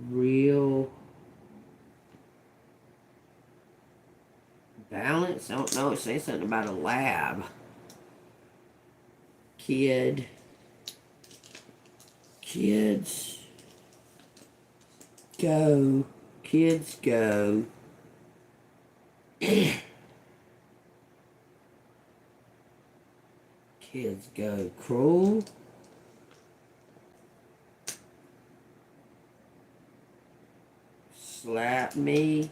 Real balance. I don't know. It says something about a lab. Kids go. Kids go. Kids go. Cruel. Slap me.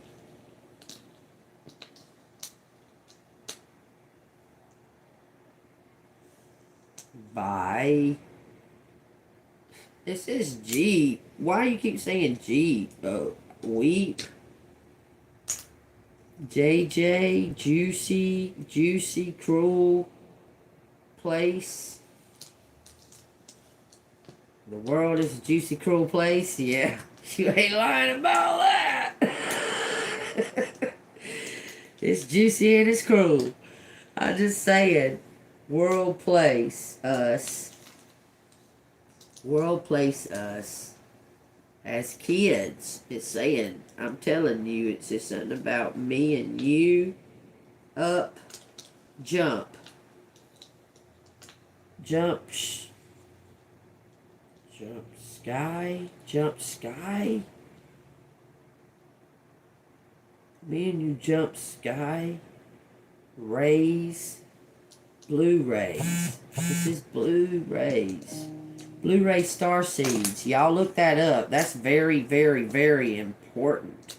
Bye. This is Jeep. Why do you keep saying Jeep? Weep. JJ. Juicy. Cruel. Place. The world is a juicy, cruel place. Yeah. You ain't lying about that. It's juicy and it's cruel. I just saying, world place us. World place us. As kids, it's saying, I'm telling you, it says something about me and you. Up, jump. Jump, jump sky, jump sky. Me and you jump sky. Rays, blue rays. This is blue rays. Blu-ray star seeds. Y'all look that up. That's very, very, very important.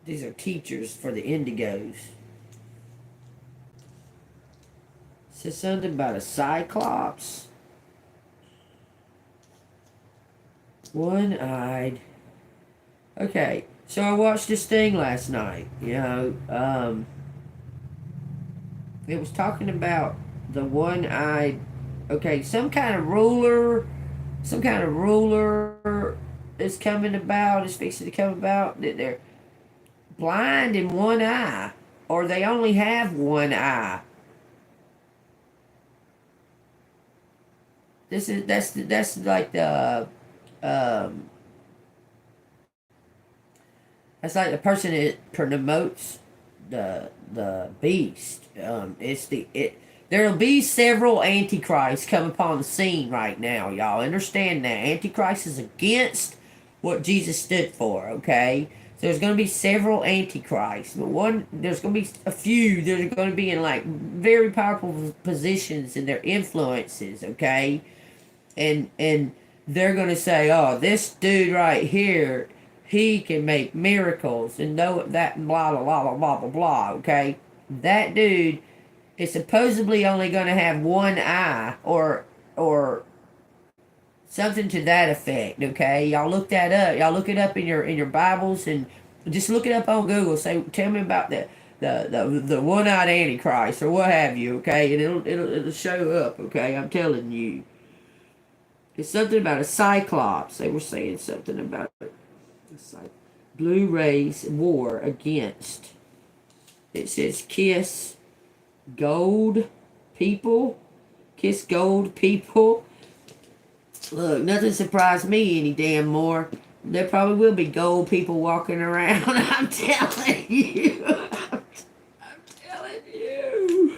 These are teachers for the indigos. It says something about a cyclops. One-eyed. Okay, so I watched this thing last night. You know, it was talking about the one-eyed, okay, some kind of ruler is coming about, is fixing to come about, that they're blind in one eye, or they only have one eye. That's like the, that's like the person that promotes the beast. There'll be several antichrists come upon the scene right now, y'all. Understand that Antichrist is against what Jesus stood for. Okay, so there's going to be several antichrists, but there's going to be a few that are going to be in like very powerful positions in their influences. Okay, and they're going to say, oh, this dude right here, he can make miracles and know that blah blah blah blah blah blah blah. Okay, that dude is supposedly only going to have one eye, or something to that effect. Okay, y'all look that up. Y'all look it up in your Bibles, and just look it up on Google. Say, tell me about the one-eyed Antichrist or what have you. Okay, and it'll show up. Okay, I'm telling you. It's something about a cyclops. They were saying something about it. Blue rays war against. It says kiss gold people. Kiss gold people. Look, nothing surprised me any damn more. There probably will be gold people walking around. I'm telling you. I'm telling you.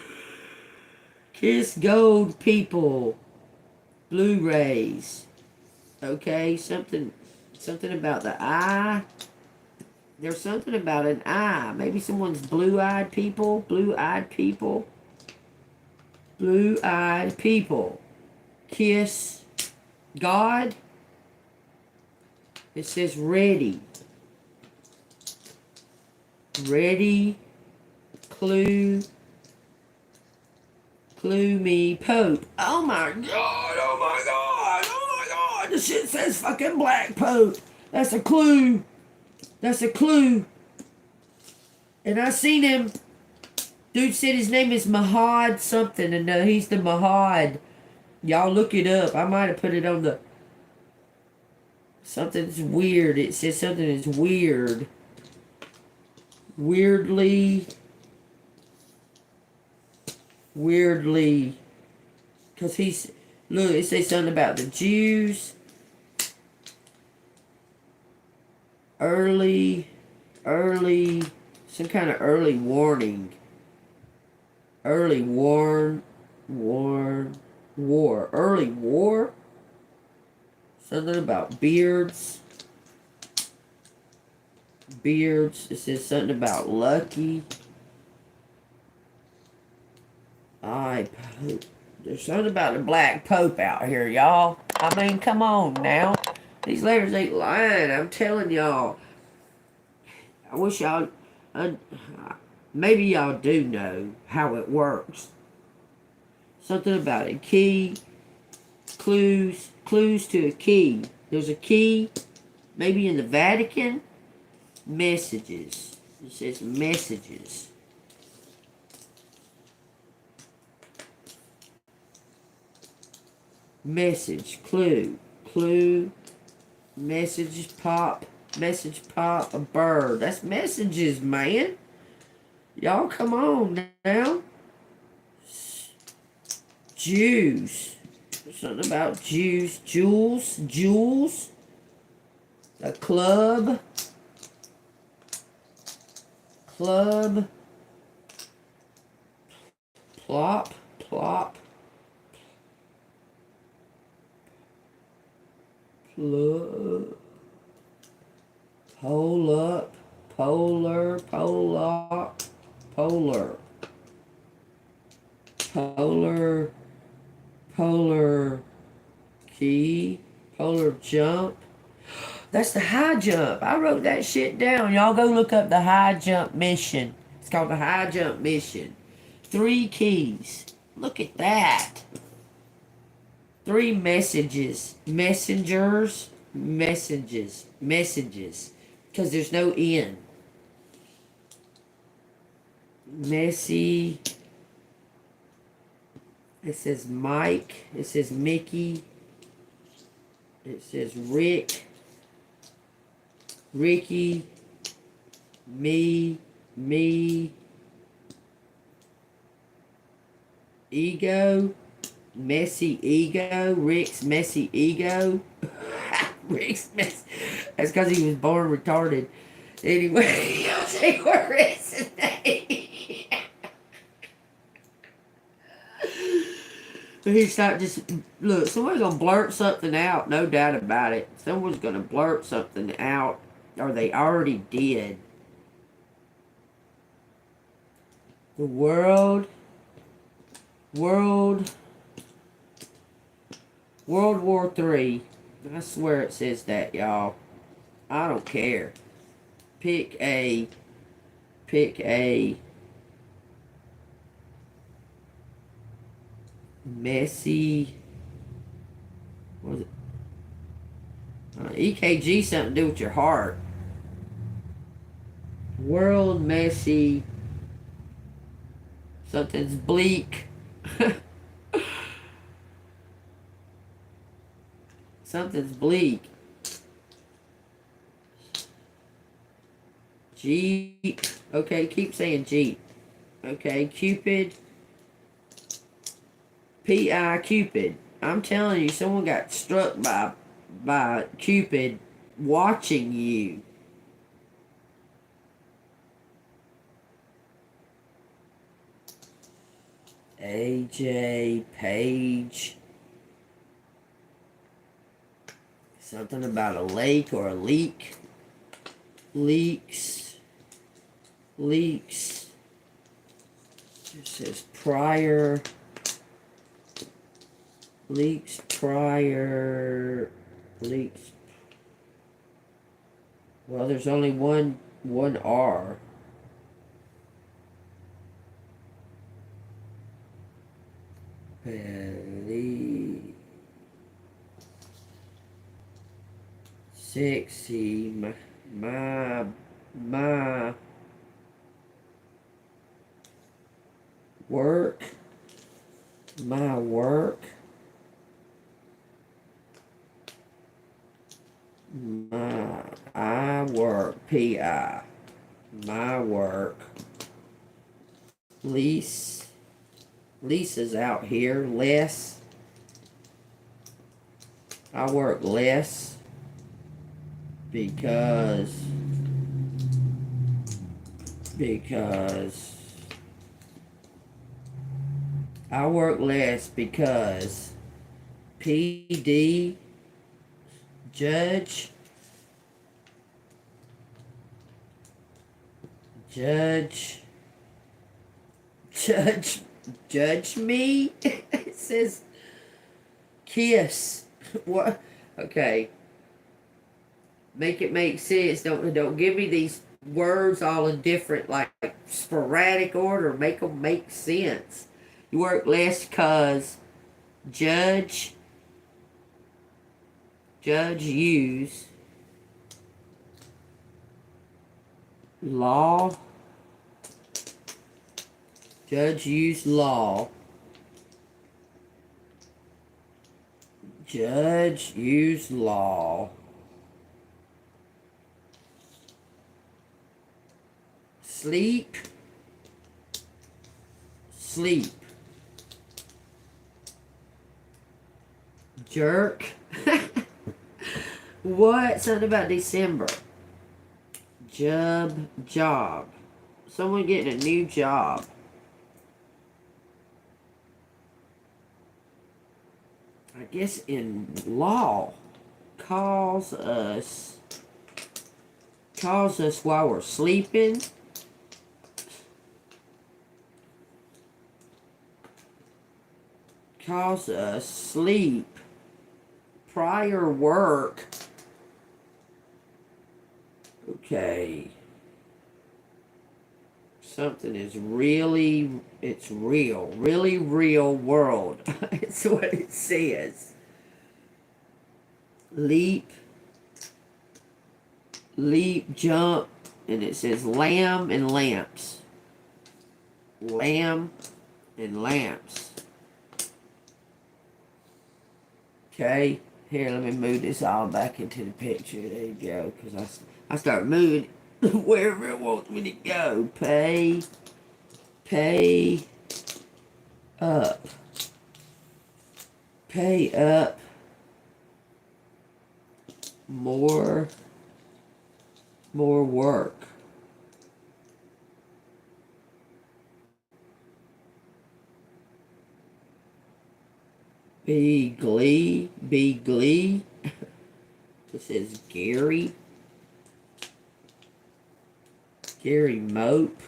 Kiss gold people. Blue rays. Okay, something about the eye. There's something about an eye. Maybe someone's blue-eyed people. Blue-eyed people. Blue-eyed people. Kiss God. It says ready. Ready. Clue me Pope. Oh my God. Oh my God. Oh my God. The shit says fucking Black Pope. That's a clue. That's a clue. And I seen him. Dude said his name is Mahad something, and he's the Mahad. Y'all look it up. I might have put it on the... Something's weird. It says something is weird. Weirdly. Because he's... Look, it says something about the Jews. Early, some kind of early warning. Early war. Early war? Something about beards. Beards. It says something about lucky. There's something about the Black Pope out here, y'all. I mean, come on now. These letters ain't lying. I'm telling y'all. I wish y'all... maybe y'all do know how it works. Something about a key. Clues to a key. There's a key. Maybe in the Vatican. Messages. It says messages. Message. Clue. Message pop. Message pop. A bird. That's messages, man. Y'all come on now. Jews. Something about Jews. Jules. Jules. A club. Club. Plop. Plop. Plug. Pole up. Polar. Polar. Polar. Polar. Polar key. Polar jump. That's the high jump. I wrote that shit down. Y'all go look up the high jump mission. It's called the high jump mission. 3 keys. Look at that. 3 messages. Messengers. Messages. Messages. Because there's no N. Messy. It says Mike. It says Mickey. It says Rick. Ricky. Me. Ego. Messy ego. Rick's messy ego. Rick's messy. That's because he was born retarded. Anyway, I'll say what Rick's name. He's not just, look, someone's going to blurt something out, no doubt about it. Someone's going to blurt something out, or they already did. The World War III. I swear it says that, y'all. I don't care. Pick a messy, what was it? EKG something to do with your heart. World messy. Something's bleak. Something's bleak. Jeep. Okay, keep saying Jeep. Okay, Cupid. P.I. Cupid. I'm telling you, someone got struck by Cupid watching you. AJ Page. Something about a lake or a leak. Leaks. It says prior. Leaks prior. Leaks. Well, there's only one R. Sexy, my work, my work, I work, P.I. My work. Lisa's out here. Less. I work less because I work less because PD judge me. It says kiss. What? Okay. Make it make sense. Don't give me these words all in different, like, sporadic order. Make them make sense. You work less cause judge use law. Judge use law. Judge use law. Sleep. Sleep. Jerk. What? Something about December. Job. Someone getting a new job. I guess in law. Calls us while we're sleeping. Calls us sleep. Prior work. Okay. Something is really, it's real. Really real world. It's what it says. Leap, jump, and it says lamb and lamps. Lamb and lamps. Okay, here, let me move this all back into the picture. There you go, because I start moving wherever it wants me to go. Pay up. Pay up. More work. Be glee. This is Gary Mope.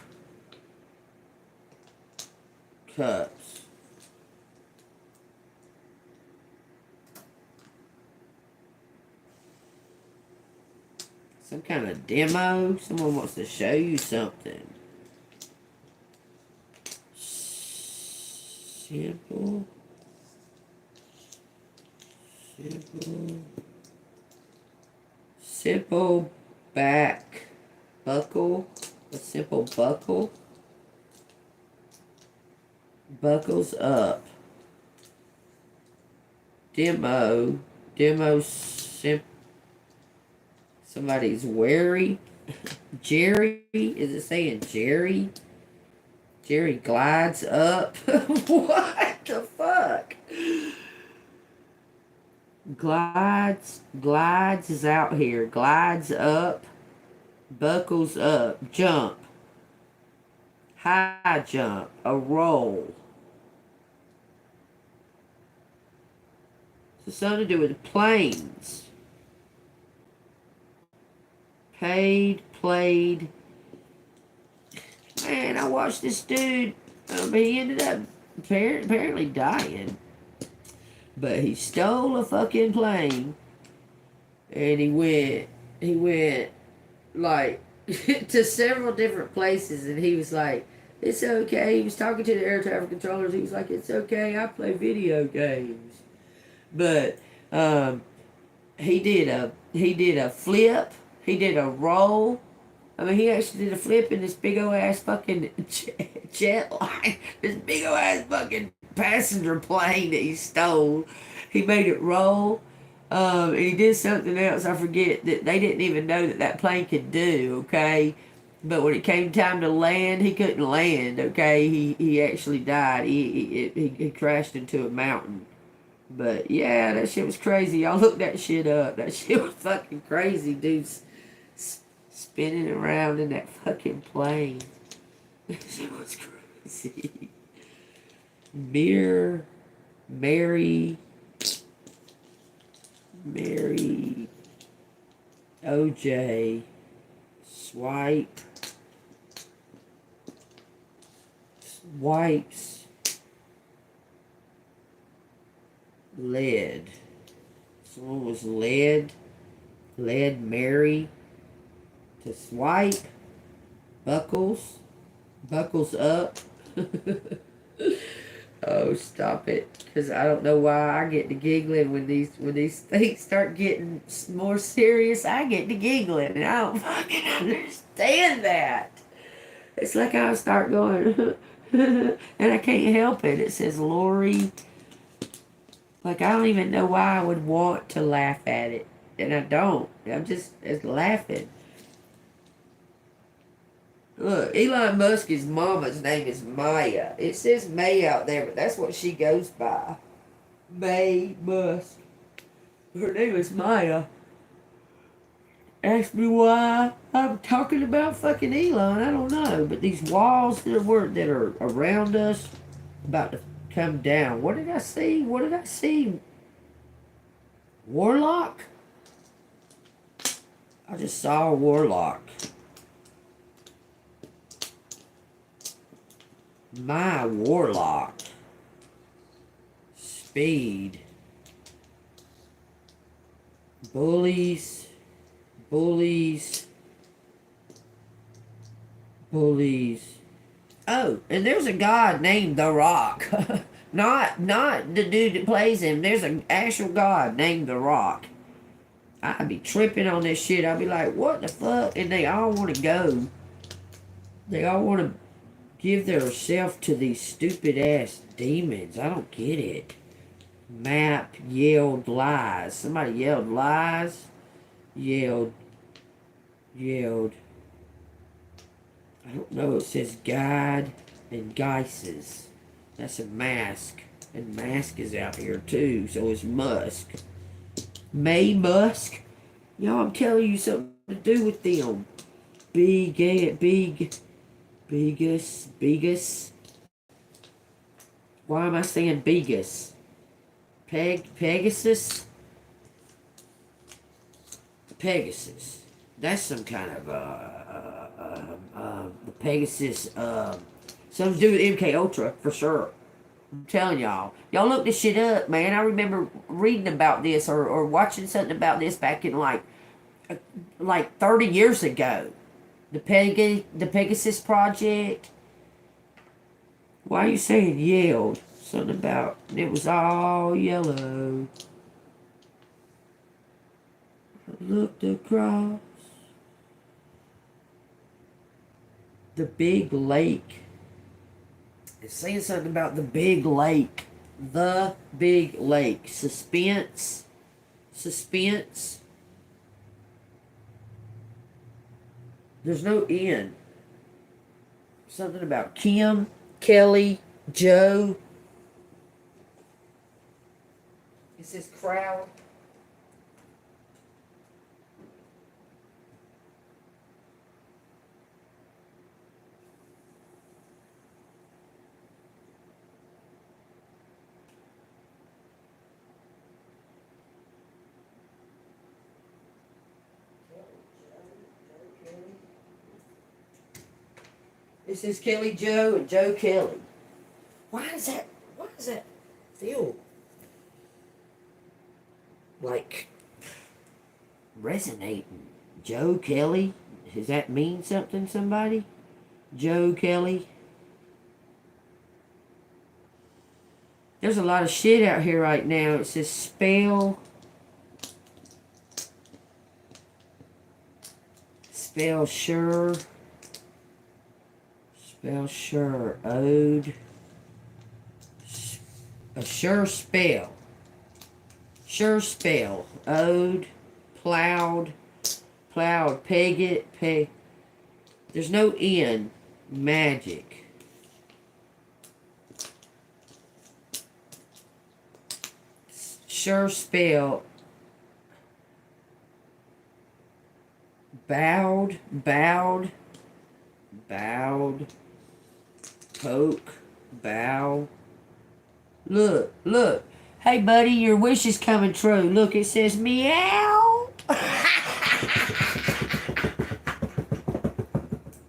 Cups. Some kind of demo. Someone wants to show you something. Simple back buckle. A simple buckle. Buckles up. Demo somebody's wary. Jerry, is it saying Jerry? Jerry glides up. What the fuck? Glides is out here. Glides up. Buckles up. Jump. High jump. A roll. It's something to do with planes. Played. Man, I watched this dude. He ended up apparently dying. But he stole a fucking plane. And he went like to several different places, and he was like, it's okay. He was talking to the air traffic controllers. He was like, it's okay, I play video games. But he did a flip. He did a roll. I mean, he actually did a flip in this big old ass fucking jet line. This big old ass fucking passenger plane that he stole. He made it roll. And he did something else, I forget, that they didn't even know that plane could do, okay? But when it came time to land, he couldn't land, okay? He actually died. He crashed into a mountain. But, yeah, that shit was crazy. Y'all look that shit up. That shit was fucking crazy, dudes. Spinning around in that fucking plane. That shit was crazy. Mary, OJ, swipes, lead. Someone was led Mary to swipe, buckles up. Oh, stop it. Because I don't know why I get to giggling when these things start getting more serious. I get to giggling, and I don't fucking understand that. It's like I start going, and I can't help it. It says Lori. Like, I don't even know why I would want to laugh at it. And I don't. I'm just laughing. Look, Elon Musk's mama's name is Maya. It says May out there, but that's what she goes by. May Musk. Her name is Maya. Ask me why I'm talking about fucking Elon. I don't know, but these walls that are around us about to come down. What did I see? What did I see? Warlock? I just saw a warlock. My warlock. Speed. Bullies. Bullies. Bullies. Oh, and there's a god named The Rock. not the dude that plays him. There's an actual god named The Rock. I'd be tripping on this shit. I'd be like, what the fuck? And they all want to go. They all want to give their self to these stupid ass demons. I don't get it. Map yelled lies. Somebody yelled lies. Yelled. I don't know. It says guide and Geises. That's a mask. And Mask is out here too. So is Musk. May Musk. Y'all, I'm telling you something to do with them. Bigus. Why am I saying Bigus? Pegasus? Pegasus. That's some kind of, the Pegasus, something to do with MK Ultra, for sure. I'm telling y'all. Y'all look this shit up, man. I remember reading about this or watching something about this back in like 30 years ago. The Pegasus Project. Why are you saying yelled? Something about it was all yellow. I looked across the big lake. It's saying something about the big lake. The big lake. Suspense. Suspense. There's no end. Something about Kim, Kelly, Joe. It says crowd. This is Kelly Joe and Joe Kelly. Why does that feel like resonating? Joe Kelly? Does that mean something, somebody? Joe Kelly? There's a lot of shit out here right now. It says spell. Spell sure. Spell sure. Ode. A sure spell. Sure spell. Ode. Plowed. Plowed. Peg it. Peg. There's no N. Magic. Sure spell. Bowed. Bowed. Bowed. Poke. Bow. Look, look. Hey, buddy, your wish is coming true. Look, it says meow. I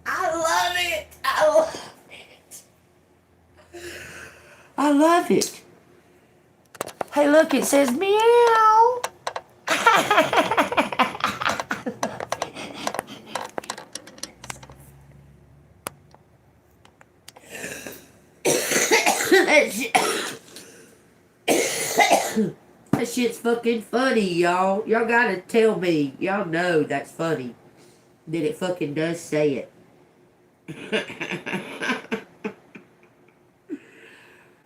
love it. I love it. I love it. Hey, look, it says meow. That shit's fucking funny, y'all. Y'all gotta tell me. Y'all know that's funny. That it fucking does say it.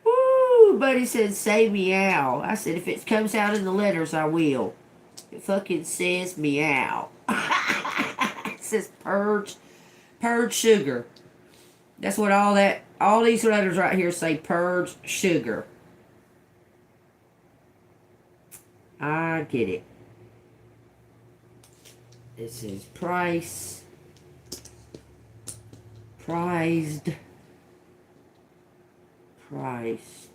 Woo! Buddy said, say meow. I said, if it comes out in the letters, I will. It fucking says meow. It says purge. Purge sugar. That's what all these letters right here say, purge sugar. I get it. This is price. Prized. Priced.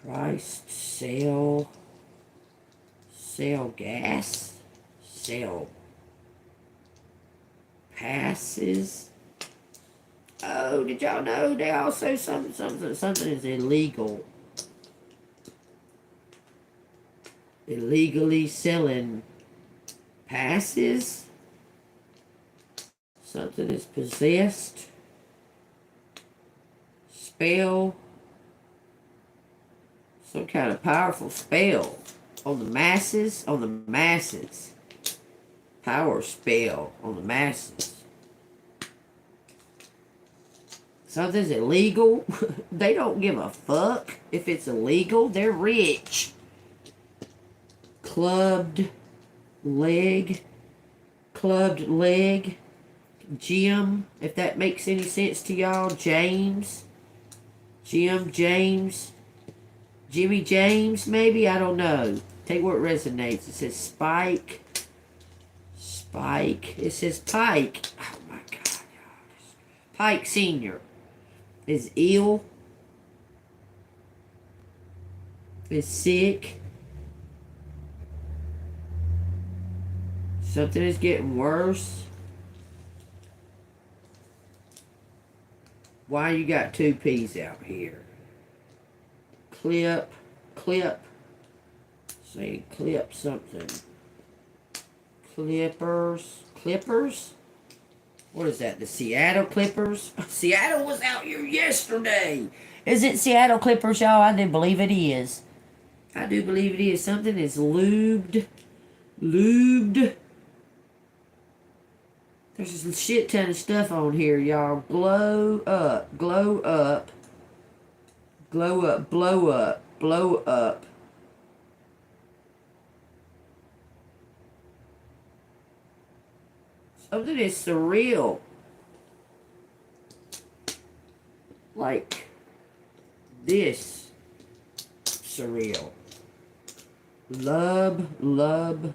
Priced. Sale. Sale gas. Sale passes. Oh, did y'all know they also something is illegal. Illegally selling passes. Something is possessed. Spell. Some kind of powerful spell on the masses. On the masses. Power spell on the masses. Something's illegal. They don't give a fuck if it's illegal. They're rich. Clubbed leg. Clubbed leg. Jim, if that makes any sense to y'all. James. Jim, James. Jimmy James, maybe? I don't know. Take where it resonates. It says Spike. Spike. It says Pike. Oh my God. Pike Sr. is ill. Is sick. Something is getting worse. Why you got two P's out here? Clip. Clip. Say clip something. Clippers. Clippers? What is that? The Seattle Clippers? Seattle was out here yesterday. Is it Seattle Clippers, y'all? I do believe it is. I do believe it is. Something is lubed. Lubed. There's a shit ton of stuff on here, y'all. Glow up. Glow up. Glow up. Blow up. Blow up. Something is surreal. Like this. Surreal. Lub.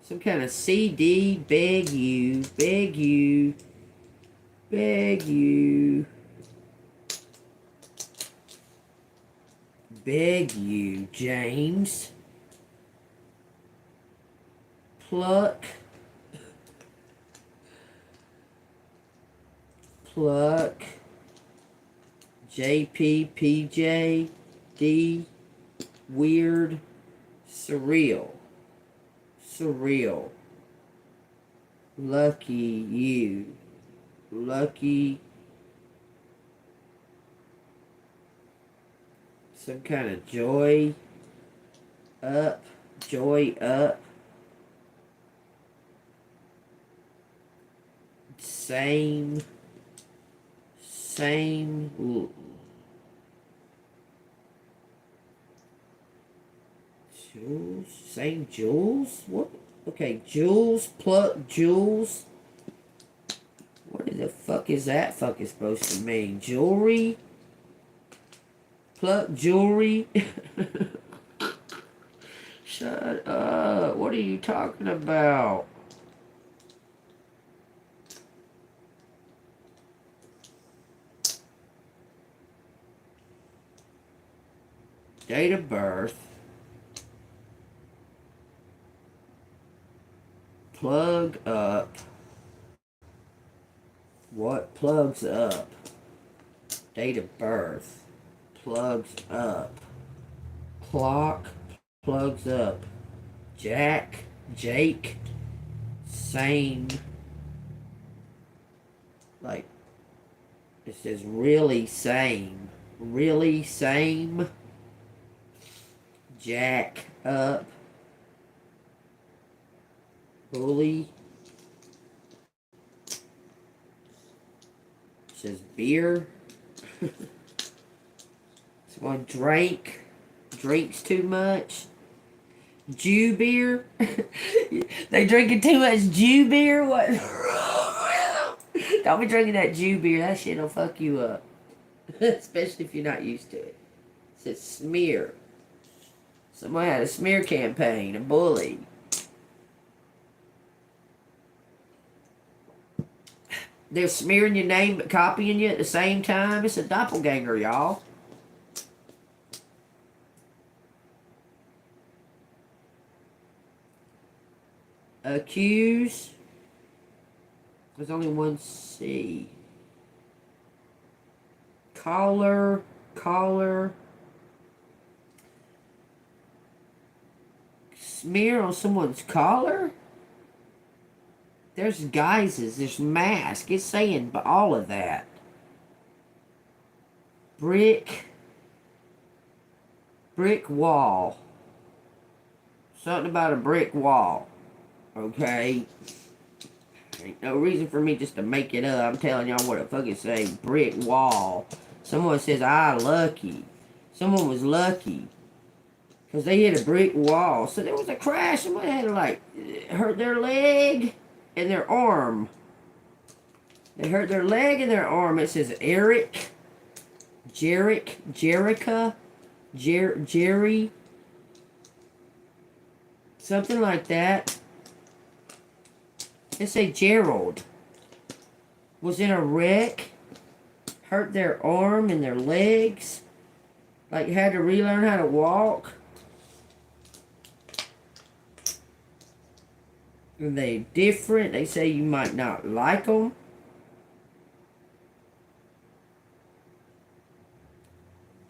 Some kind of CD. Beg you. Beg you. Beg you. Beg you, James. Pluck. Pluck. JP, PJ, D. Weird. Surreal. Surreal. Lucky you. Lucky. Some kind of joy. Up. Joy up. Same. Jules? Same Jules? What? Okay, Jules, pluck Jules. What the fuck is that fucking supposed to mean? Jewelry? Pluck jewelry? Shut up. What are you talking about? Date of birth. Plug up. What plugs up? Date of birth. Plugs up. Clock. Plugs up. Jack. Jake. Same. Like, it says really same. Really same. Jack up. Bully. It says beer. Someone drinks too much. Jew beer. They drinking too much Jew beer. What? Don't be drinking that Jew beer. That shit'll fuck you up, especially if you're not used to it. It says smear. Someone had a smear campaign. A bully. They're smearing your name but copying you at the same time. It's a doppelganger, y'all. Accuse. There's only one C. Caller. Smear on someone's collar? There's guises. There's mask. It's saying all of that. Brick wall. Something about a brick wall. Okay? Ain't no reason for me just to make it up. I'm telling y'all what it fucking say. Brick wall. Someone says, lucky. Someone was lucky. Because they hit a brick wall. So there was a crash. Someone had to, hurt their leg and their arm. They hurt their leg and their arm. It says Eric, Jerica, Jerry. Something like that. They say Gerald was in a wreck. Hurt their arm and their legs. Like had to relearn how to walk. And they different. They say you might not like them.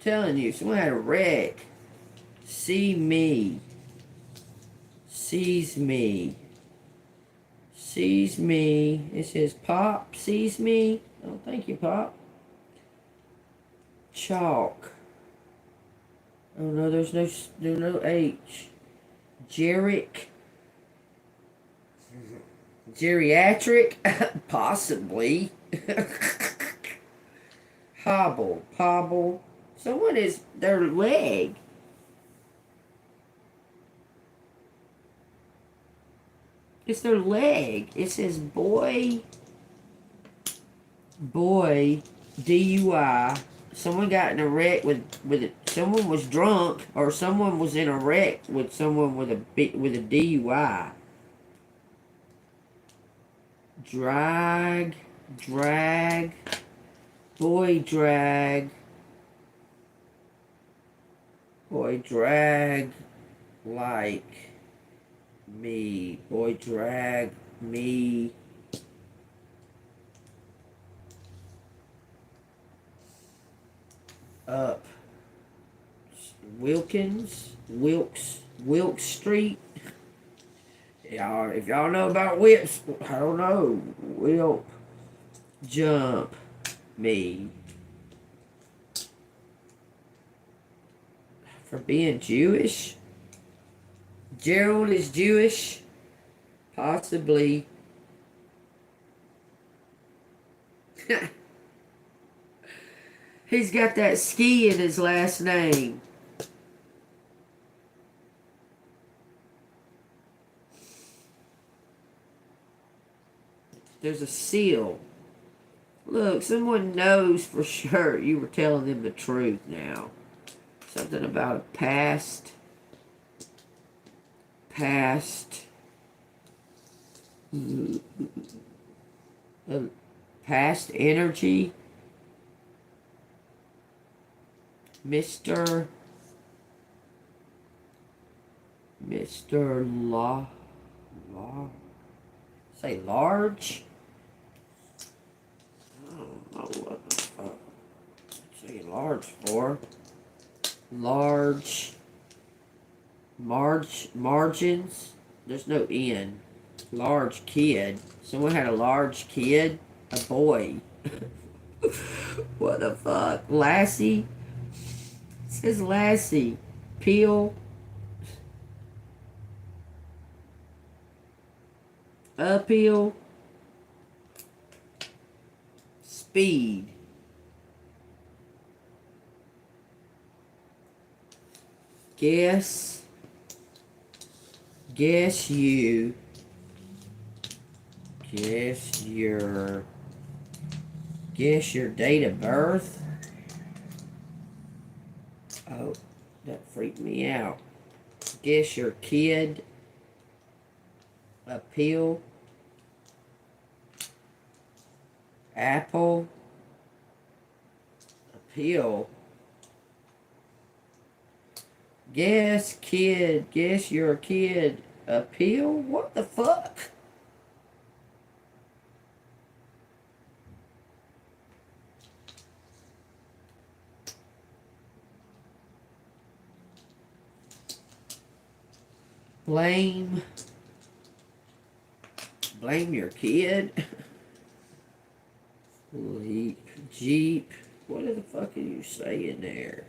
Telling you, someone had a wreck. See me. Sees me. Sees me. It says Pop sees me. Oh, thank you, Pop. Chalk. Oh no, there's no H. Jarrick. Geriatric? Possibly. Hobble. Someone is their leg. It's their leg. It says boy, DUI. Someone got in a wreck with it. Someone was drunk, or someone was in a wreck with someone with a DUI. Drag, boy drag like me, boy drag me. Up Wilkes Street. Y'all, if y'all know about whips, I don't know. Wilp, jump me. For being Jewish? Gerald is Jewish? Possibly. He's got that ski in his last name. There's a seal. Look, someone knows for sure you were telling them the truth now. Something about a past energy. Mr. Law. Say large. I don't know what the fuck. Say large for. Large. Margins. There's no N. Large kid. Someone had a large kid. A boy. What the fuck? Lassie. It says Lassie. Peel. Uphill. Speed. Guess. Guess you. Guess your date of birth. Oh, that freaked me out. Guess your kid. Appeal. Apple. Appeal. Guess your kid. Appeal? What the fuck? Blame your kid. Jeep. What the fuck are you saying there?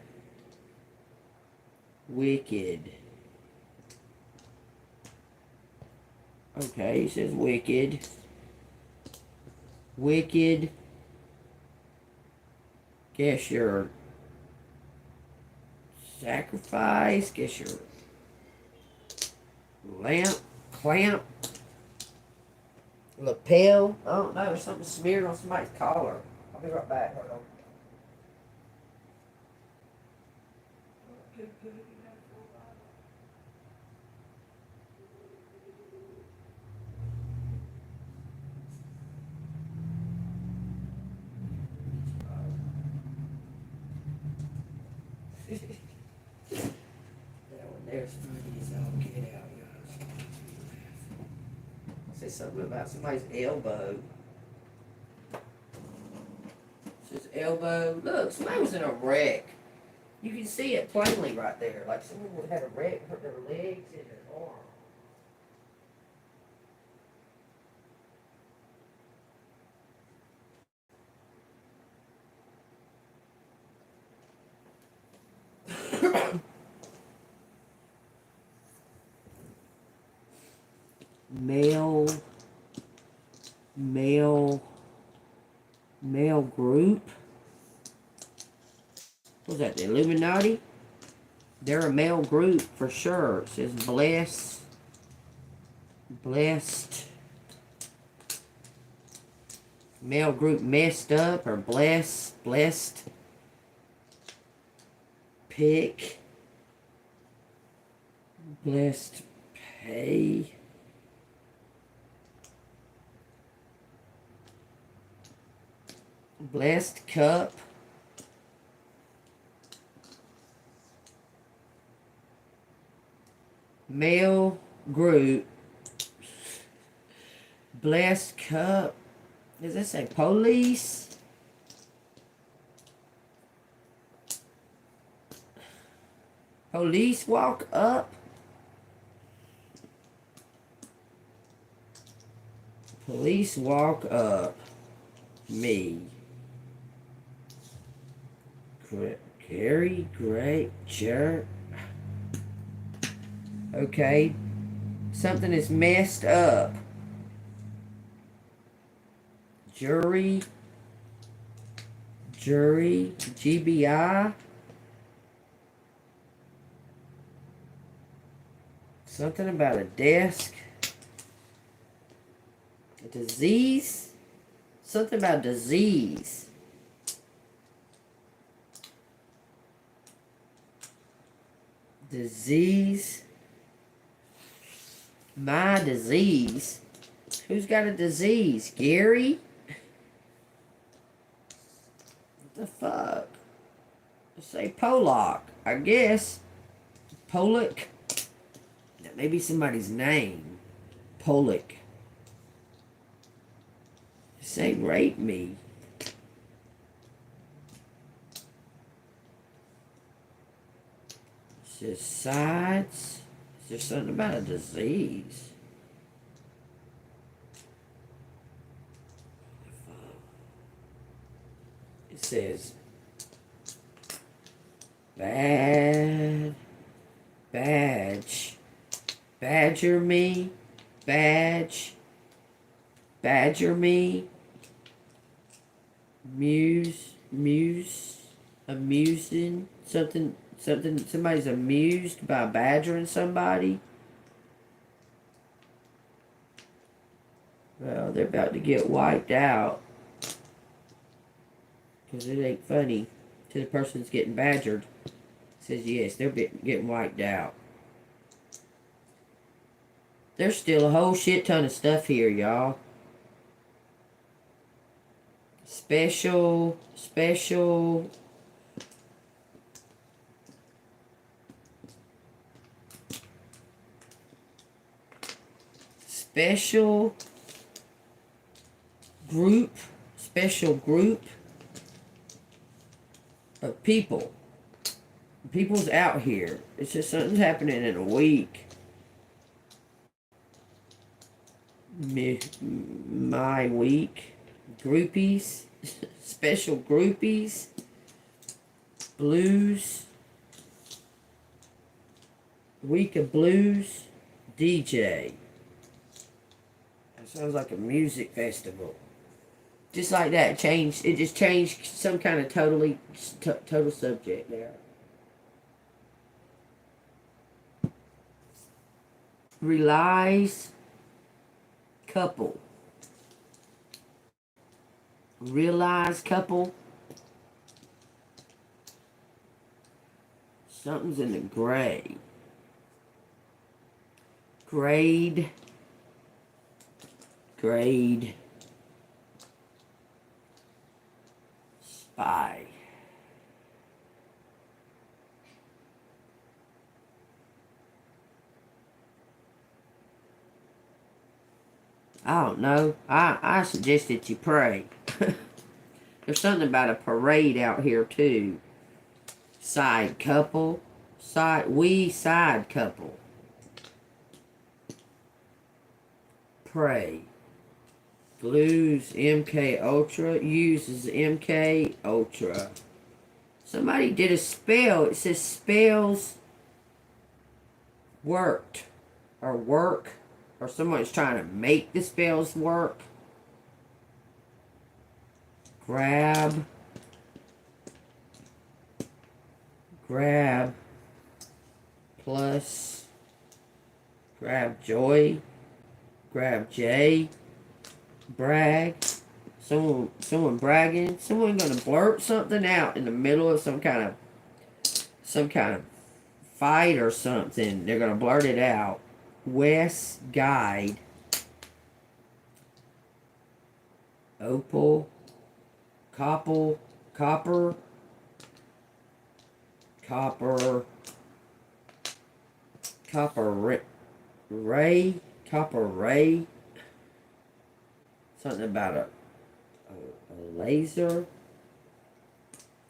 Wicked. Okay, he says wicked. Wicked. Guess your sacrifice. Guess your clamp. Lapel. I don't know. There's something smeared on somebody's collar. I'll be right back. Hold on. That one there's funny as all get out, guys. Say something about somebody's elbow. It says elbow. Look, somebody was in a wreck. You can see it plainly right there. Like someone would have had a wreck, hurt their legs and their arm. Male group. What's that, the Illuminati? They're a male group for sure. It says blessed. Male group messed up or blessed. Pick. Blessed pay. Blessed cup. Male group. Blessed cup. Does that say police? Police walk up. Police walk up. Me. Gary, great, jerk. Okay. Something is messed up. Jury, GBI. Something about a desk. A disease. Something about disease. Disease. My disease. Who's got a disease? Gary? What the fuck? Let's say Pollock, I guess. Pollock. That may be somebody's name. Pollock. Say rape me. It says sides. Is there something about a disease? It says badge. Badger me. Badger me. Amusing. Something, somebody's amused by badgering somebody. Well, they're about to get wiped out. Because it ain't funny to the person that's getting badgered. Says yes, they're getting wiped out. There's still a whole shit ton of stuff here, y'all. Special. Special group of people. People's out here. It's just something's happening in a week. My week. Groupies. Special groupies. Blues. Week of blues. DJ. That sounds like a music festival. Just like that, it just changed some kind of total subject there. Realize couple. Realize couple. Something's in the gray. Grade. Spy. I don't know. I suggest that you pray. There's something about a parade out here too. Side couple. Side couple. Pray. Blues MK Ultra uses MK Ultra. Somebody did a spell. It says spells worked. Or work. Or someone's trying to make the spells work. Grab. Plus. Grab joy. Grab J. Brag. Someone bragging. Someone gonna blurt something out in the middle of some kind of fight or something. They're gonna blurt it out. West Guide. Opal. Copper. Ray. Something about a laser.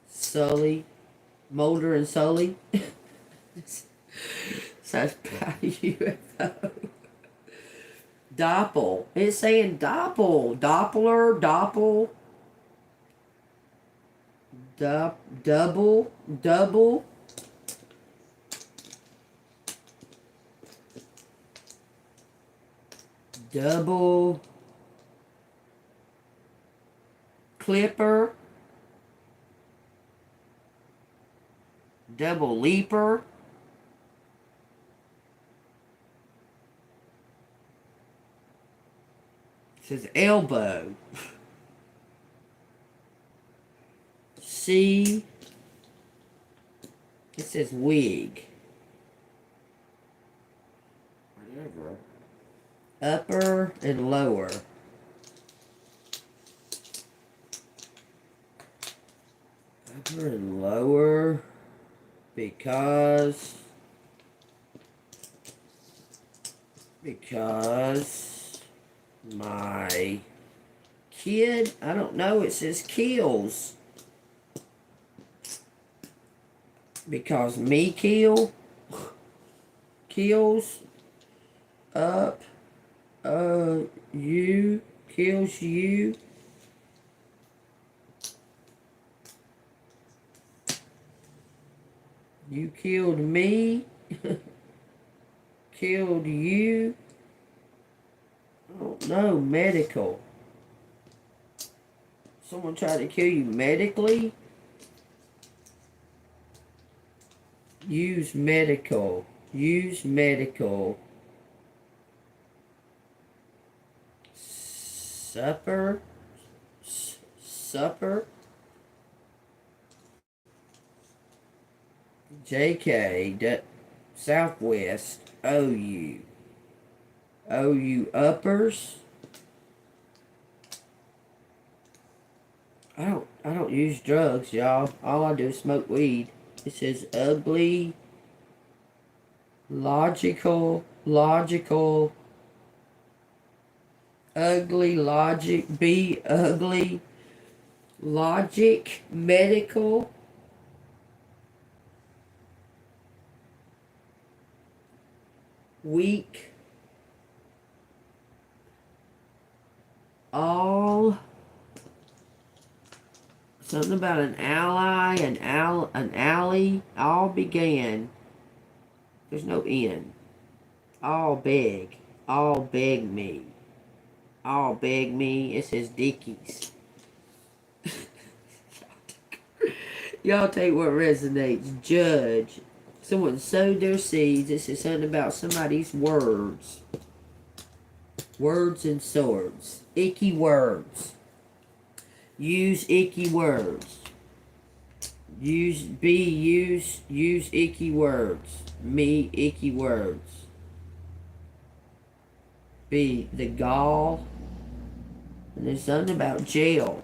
Sully. Mulder and Sully. Such about a UFO. Doppel. It's saying Doppel. Doppler. Doppel. Double. Double. Clipper. Double leaper. It says elbow. C. It says wig. Whatever. Upper and lower. Upper and lower. Because my kid, I don't know, it says kills. Because me kills up, you kills you. You killed me. Killed you. I don't know, medical. Someone tried to kill you medically? Use medical. Supper. Supper. JK. Southwest. OU. OU uppers. I don't use drugs, y'all. All I do is smoke weed. It says ugly, logical, ugly, logic, be ugly, logic, medical, weak, all, something about an ally, an alley, all began. There's no end. All beg me. All beg me. It says Dickies. Y'all take what resonates. Judge. Someone sowed their seeds. This is something about somebody's words. Words and swords. Icky words. Use icky words. Use icky words. Me, icky words. Be the gall. And there's something about jail.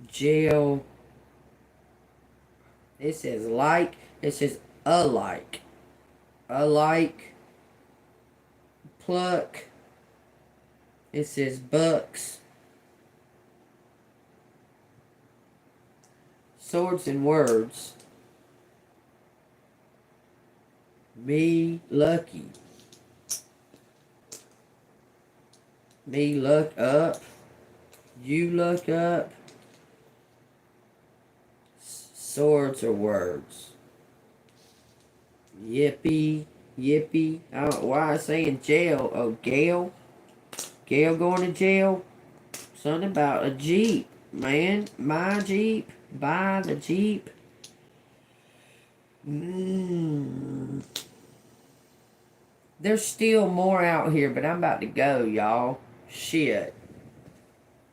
Jail. It says like. It says alike. Alike. Pluck. It says bucks. Swords and words. Me lucky. Me look up. You look up. Swords or words. Yippee. Yippee. Why I saying jail? Oh, Gail. Gail going to jail? Something about a Jeep, man. My Jeep. Buy the Jeep. There's still more out here, but I'm about to go, y'all. Shit.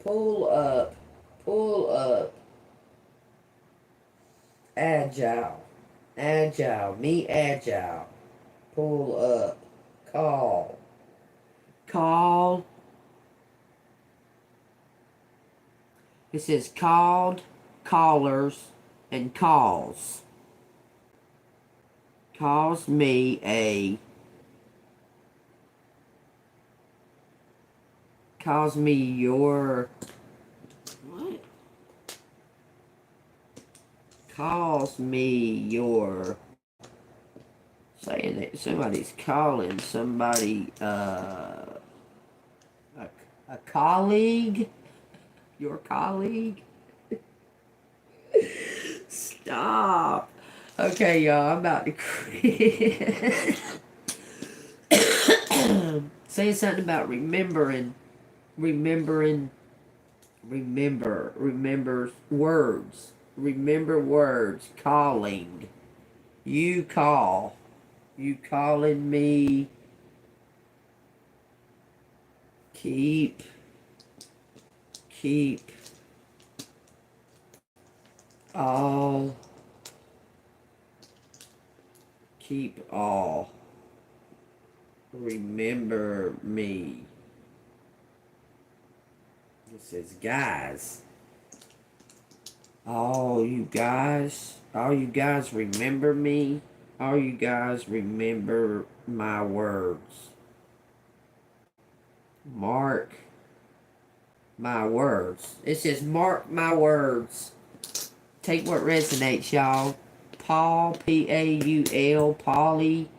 Pull up. Pull up. Agile. Agile. Me agile. Pull up. Call. Call. It says called, callers, and calls. Calls me a. Calls me your. What? Calls me your. Saying that somebody's calling somebody, a colleague. Your colleague? Stop. Okay, y'all, I'm about to quit. Saying something about remembering words. Remember words. Calling. You call. You calling me. Keep all. Keep all. Remember me. It says guys. All you guys remember me. All you guys remember my words. Mark my words. It says mark my words. Take what resonates, y'all. Paul, P-A-U-L, Polly.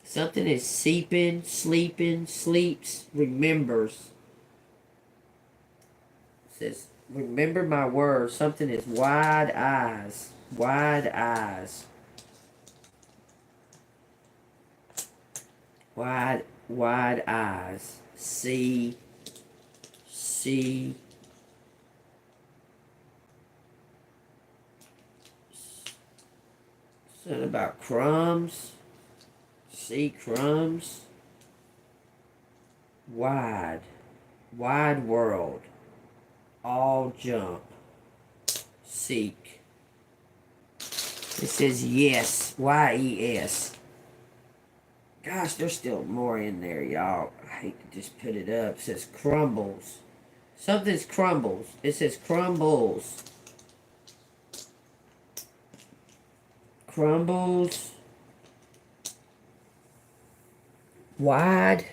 Something is seeping, sleeping, sleeps, remembers. It says, remember my words. Something is wide eyes. Wide eyes. Wide eyes. See. Something about crumbs. See crumbs. Wide. Wide world. All jump. Seek. It says yes. Y-E-S. Gosh, there's still more in there, y'all. I hate to just put it up. It says crumbles. Something's crumbles. It says crumbles. Crumbles. Wide.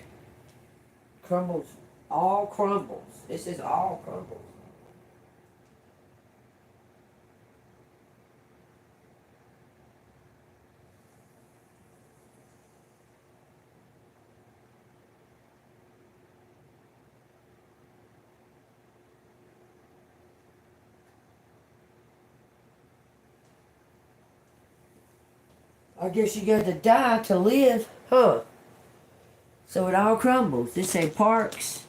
Crumbles. All crumbles. It says all crumbles. I guess you got to die to live, huh? So it all crumbles. They say parks.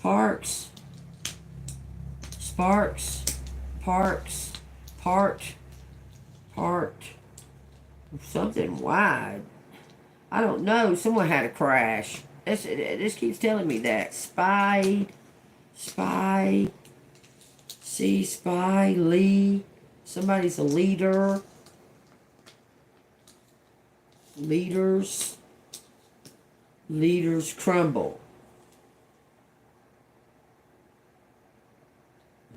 Parks. Sparks. Parks. Part. Part. Something wide. I don't know. Someone had a crash. This keeps telling me that. Spy. See, spy. Lee. Somebody's a leader. Leaders crumble.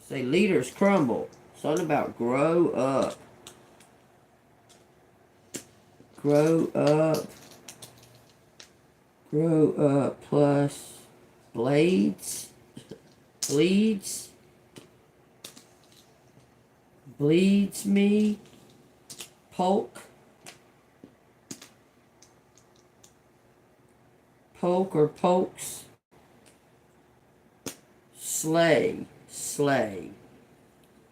Say leaders crumble. Something about grow up. Grow up. Grow up plus blades. Bleeds. Bleeds me. Poke. Poke or pokes. Slay. Slay.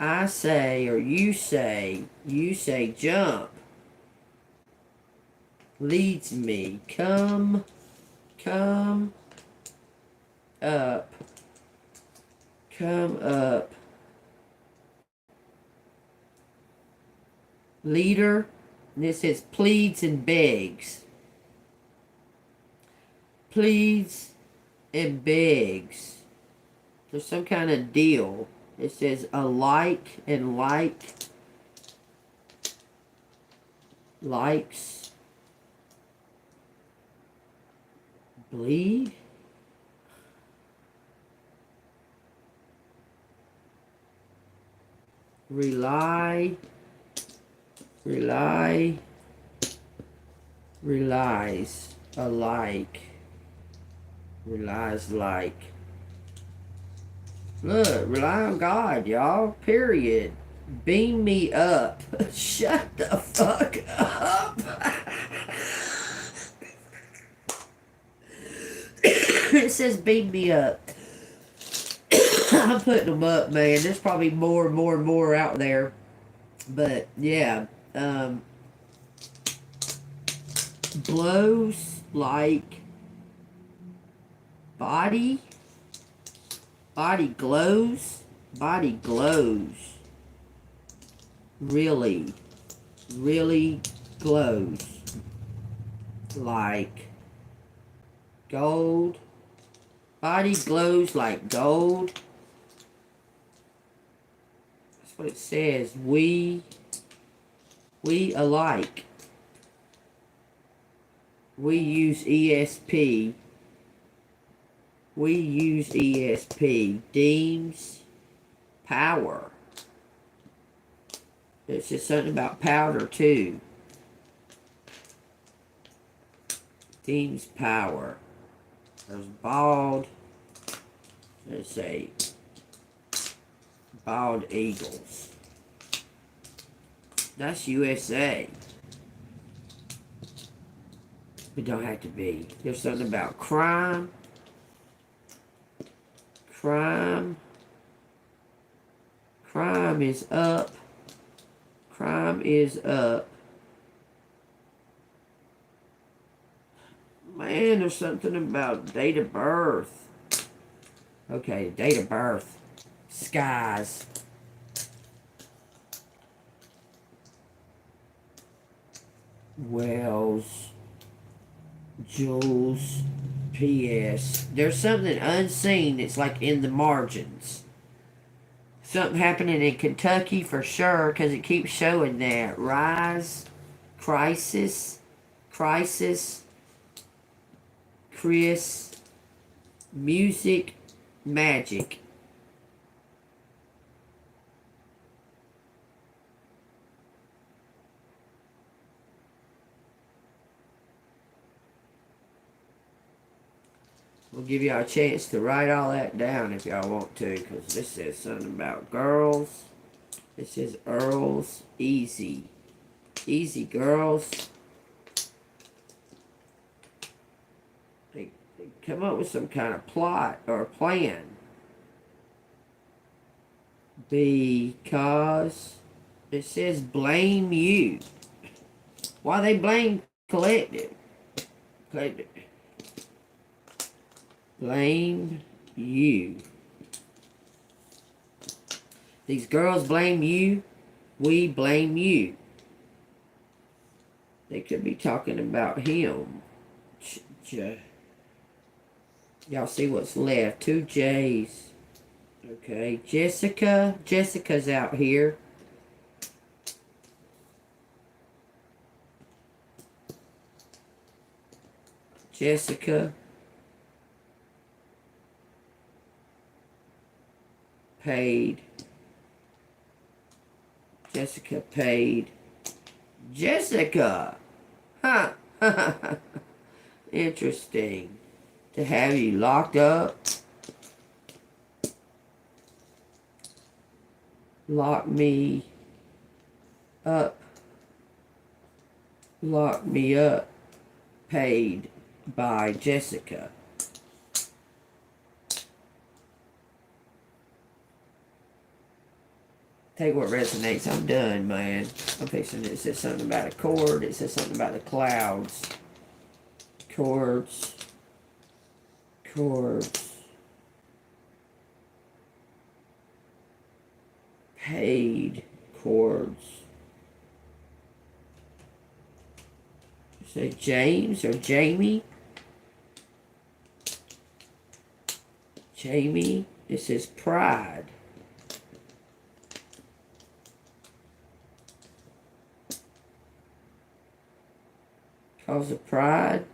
I say or you say jump. Leads me. Come up. Come up. Leader. And this says pleads and begs. Pleads and begs. There's some kind of deal. It says alike and like. Likes. Bleed. Rely. Rely. Relies. Alike. Relies like. Look, rely on God, y'all. Period. Beam me up. Shut the fuck up. It says beam me up. I'm putting them up, man. There's probably more out there. But, yeah. Blows like body. Body glows. Body glows. Really glows. Like gold. Body glows like gold. That's what it says. We alike. We use ESP. We use ESP. Deems power. It's just something about powder too. Deems power. There's bald. Let's say bald eagles. That's USA. It don't have to be. There's something about crime. Crime is up. Crime is up. Man, there's something about date of birth. Okay, date of birth. Skies. Jules. P.S. There's something unseen that's like in the margins. Something happening in Kentucky for sure because it keeps showing that. Rise, crisis, Chris, music, magic. We'll give y'all a chance to write all that down if y'all want to, because this says something about girls. It says Earls, easy. Easy girls. They come up with some kind of plot or plan. Because it says blame you. Why they blame collective? Blame you. These girls blame you. We blame you. They could be talking about him. Y'all see what's left. 2 J's. Okay. Jessica. Jessica's out here. Jessica. Paid. Jessica paid. Jessica! Huh. Interesting. To have you locked up. Lock me up. Lock me up. Paid by Jessica. Take what resonates. I'm done, man. I'm fixing it. It says something about a cord. It says something about the clouds. Cords. Cords. Paid cords. Is it James or Jamie? Jamie. It says pride. Cause of pride.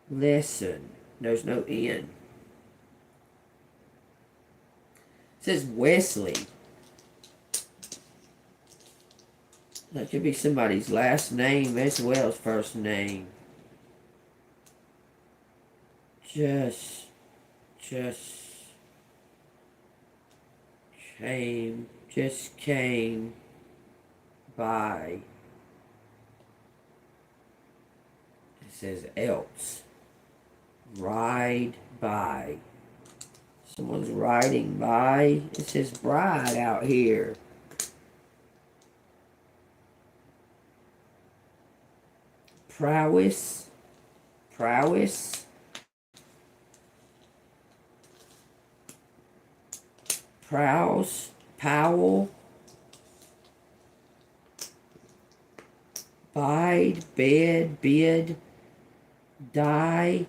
Lesson. There's no N. It says Wesley. That could be somebody's last name as well as first name. Just came by. It says else. Ride by. Someone's riding by. It says bride out here. Prowess. Prowess. Prowse. Powell. Bide. Bed. Bid. Die.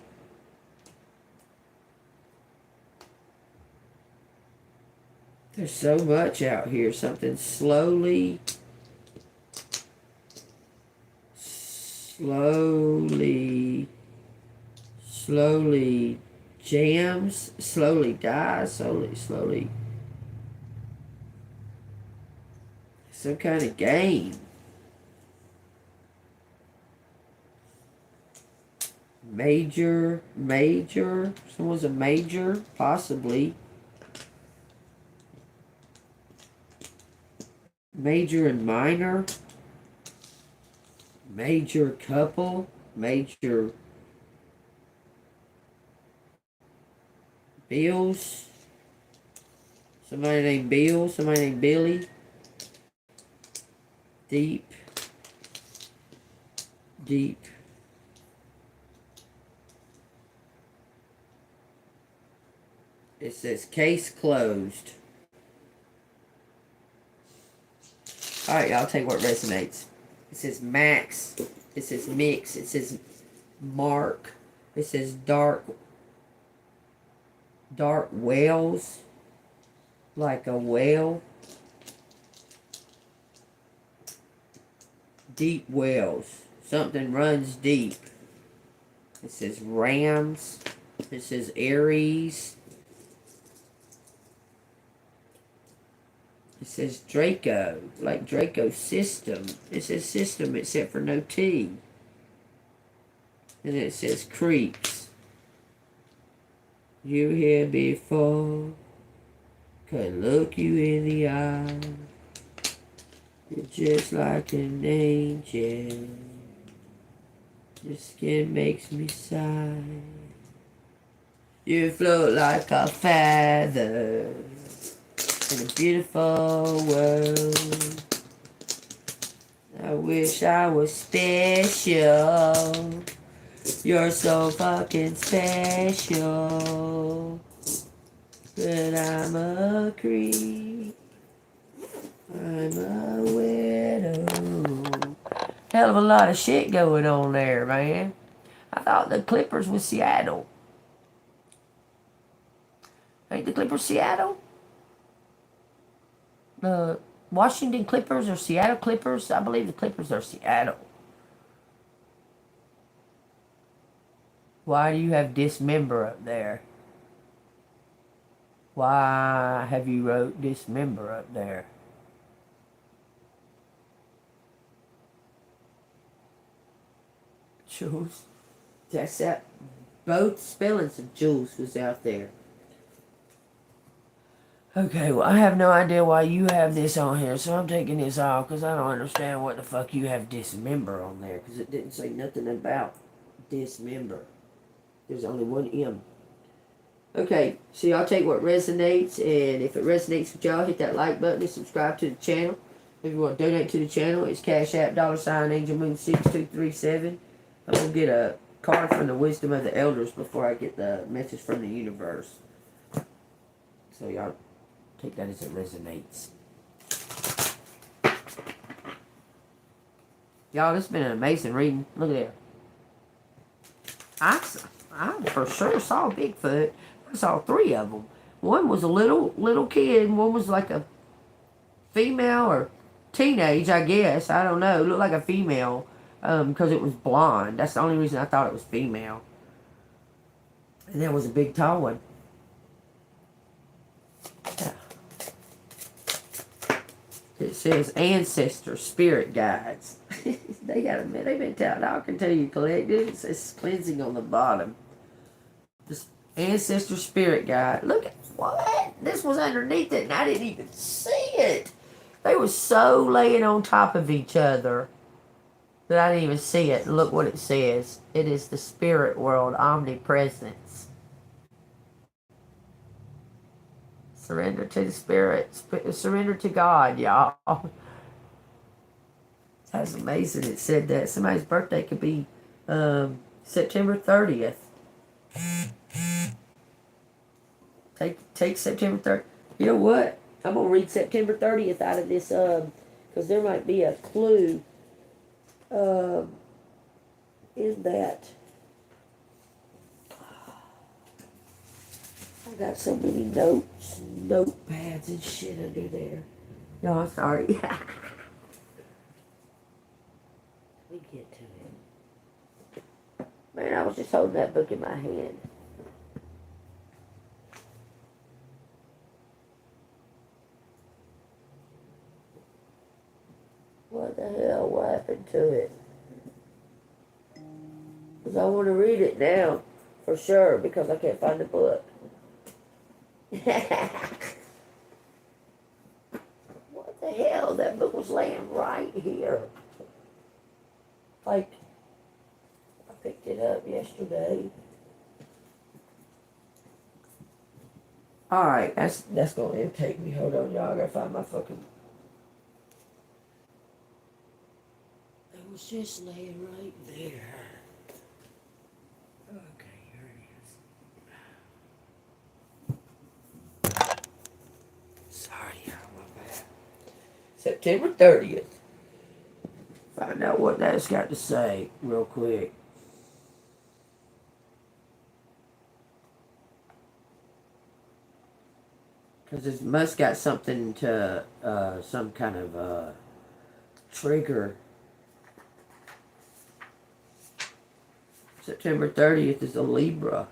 There's so much out here. Something slowly jams, slowly dies, slowly. Some kind of game. Major. Someone's a major, possibly. Major and minor. Major couple. Major Bills. Somebody named Bill. Somebody named Billy. Deep. It says case closed. Alright, y'all, take what resonates. It says Max. It says Mix. It says Mark. It says Dark Whales. Like a whale. Deep wells. Something runs deep. It says Rams. It says Aries. It says Draco. Like Draco system. It says system except for no T. And it says Creeps. You here before. Could look you in the eye. You're just like an angel. Your skin makes me sigh. You float like a feather in a beautiful world. I wish I was special. You're so fucking special. But I'm a creep. I'm a widow. Hell of a lot of shit going on there, man. I thought the Clippers was Seattle. Ain't the Clippers Seattle? The Washington Clippers or Seattle Clippers? I believe the Clippers are Seattle. Why do you have dismember up there? Why have you wrote dismember up there? Jules. That's that. Both spellings of Jules was out there. Okay, well, I have no idea why you have this on here, so I'm taking this off because I don't understand what the fuck you have dismember on there because it didn't say nothing about dismember. There's only one M. Okay, so y'all take what resonates, and if it resonates with y'all, hit that like button and subscribe to the channel. If you want to donate to the channel, it's Cash App $AngelMoon6237. I'm going to get a card from the Wisdom of the Elders before I get the message from the universe. So y'all take that as it resonates. Y'all, this has been an amazing reading. Look at there. I for sure saw Bigfoot. I saw 3 of them. One was a little kid, and one was like a female or teenage, I guess. I don't know. It looked like a female because it was blonde. That's the only reason I thought it was female. And there was a big tall one. Yeah. It says ancestor spirit guides. They've been talking to you, collective. It says cleansing on the bottom. This ancestor spirit guide. Look at what? This was underneath it and I didn't even see it. They were so laying on top of each other that I didn't even see it. Look what it says. It is the spirit world omnipresence. Surrender to the spirit. Surrender to God, y'all. That's amazing. It said that somebody's birthday could be September 30th. Take September 30th. You know what? I'm going to read September 30th out of this because there might be a clue in that. I got so many notepads and shit under there. No, I'm sorry. Let me get to it. Man, I was just holding that book in my hand. What the hell? What happened to it? Because I want to read it now, for sure, because I can't find the book. What the hell? That book was laying right here. Like, I picked it up yesterday. Alright, that's going to take me. Hold on, y'all. I gotta find my fucking... It was just laying right there. Okay, here it is. Sorry, y'all, my bad. September 30th. Find find out what that's got to say real quick. Because it must got something to, some kind of trigger. September 30th is a Libra.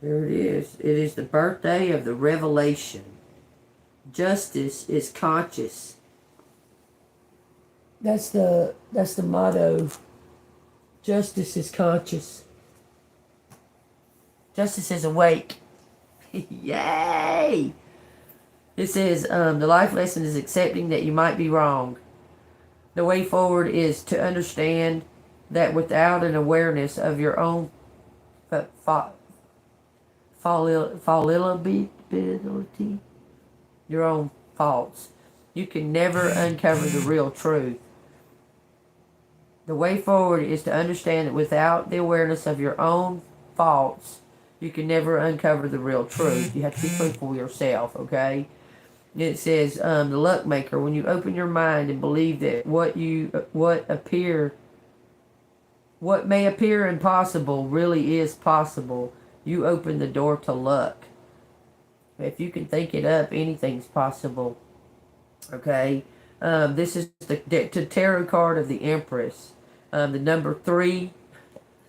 Here it is. It is the birthday of the revelation. Justice is conscious. That's the motto. Justice is conscious. Justice is awake. Yay! It says, the life lesson is accepting that you might be wrong. The way forward is to understand that without an awareness of your own fallibility, your own faults, you can never uncover the real truth. The way forward is to understand that without the awareness of your own faults, you can never uncover the real truth. You have to be truthful with yourself, okay? It says, the luck maker, when you open your mind and believe that what may appear impossible really is possible, you open the door to luck. If you can think it up, anything's possible. Okay? This is the tarot card of the Empress. The number 3.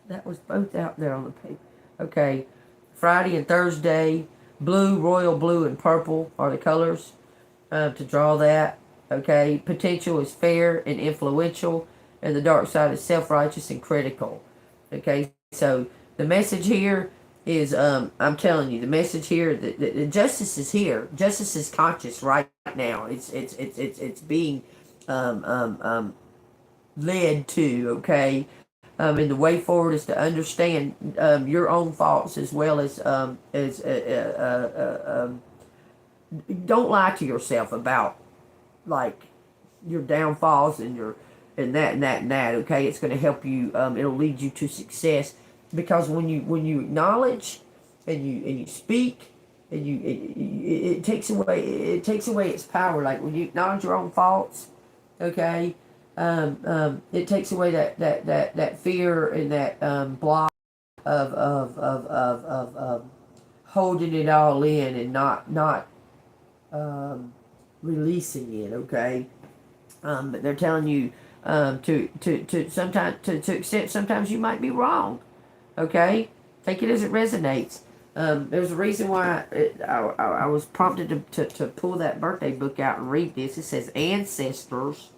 That was both out there on the paper. Okay. Friday and Thursday. Blue, royal blue, and purple are the colors to draw that. Okay. Potential is fair and influential. And the dark side is self-righteous and critical. Okay. So the message here is, I'm telling you, the message here, the justice is here. Justice is conscious right now. It's being led to, okay? And the way forward is to understand your own faults as well as don't lie to yourself about like your downfalls and your and that. Okay, it's going to help you. It'll lead you to success, because when you acknowledge and you speak and it takes away its power. Like when you acknowledge your own faults, okay. It takes away that fear and that block of holding it all in and not releasing it. Okay, but they're telling you to sometimes to accept sometimes you might be wrong. Okay, take it as it resonates. There's a reason why I was prompted to pull that birthday book out and read this. It says ancestors,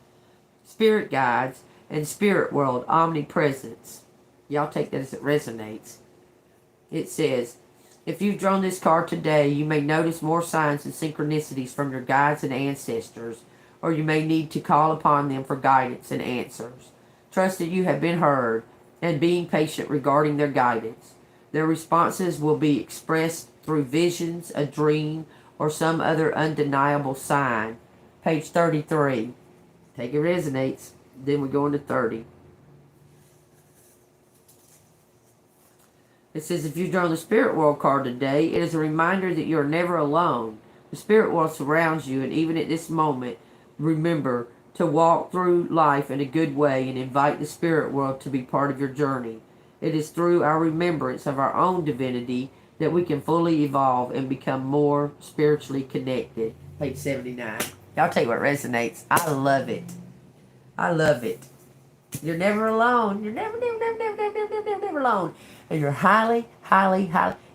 spirit guides, and spirit world omnipresence. Y'all take that as it resonates. It says, if you've drawn this card today, you may notice more signs and synchronicities from your guides and ancestors, or you may need to call upon them for guidance and answers. Trust that you have been heard, and being patient regarding their guidance. Their responses will be expressed through visions, a dream, or some other undeniable sign. Page 33. Take it resonates. Then we go into 30. It says, if you've drawn the Spirit World card today, it is a reminder that you are never alone. The Spirit World surrounds you, and even at this moment, remember to walk through life in a good way and invite the Spirit World to be part of your journey. It is through our remembrance of our own divinity that we can fully evolve and become more spiritually connected. Page 79. Y'all take what resonates. I love it. I love it. You're never alone. You're never alone. And you're highly.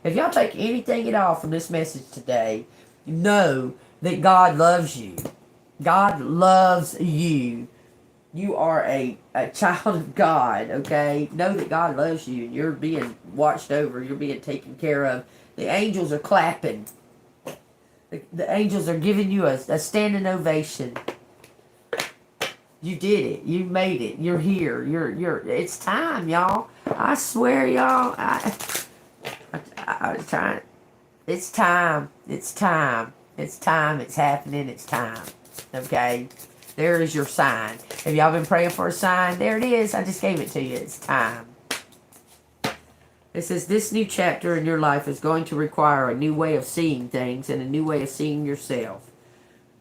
If y'all take anything at all from this message today, know that God loves you. God loves you. You are a child of God, okay? Know that God loves you and you're being watched over. You're being taken care of. The angels are clapping. The angels are giving you a standing ovation. You did it. You made it. You're here. It's time, y'all. I swear, y'all. I was trying. It's time. It's time. It's time. It's happening. It's time. Okay? There is your sign. Have y'all been praying for a sign? There it is. I just gave it to you. It's time. It says, this new chapter in your life is going to require a new way of seeing things and a new way of seeing yourself.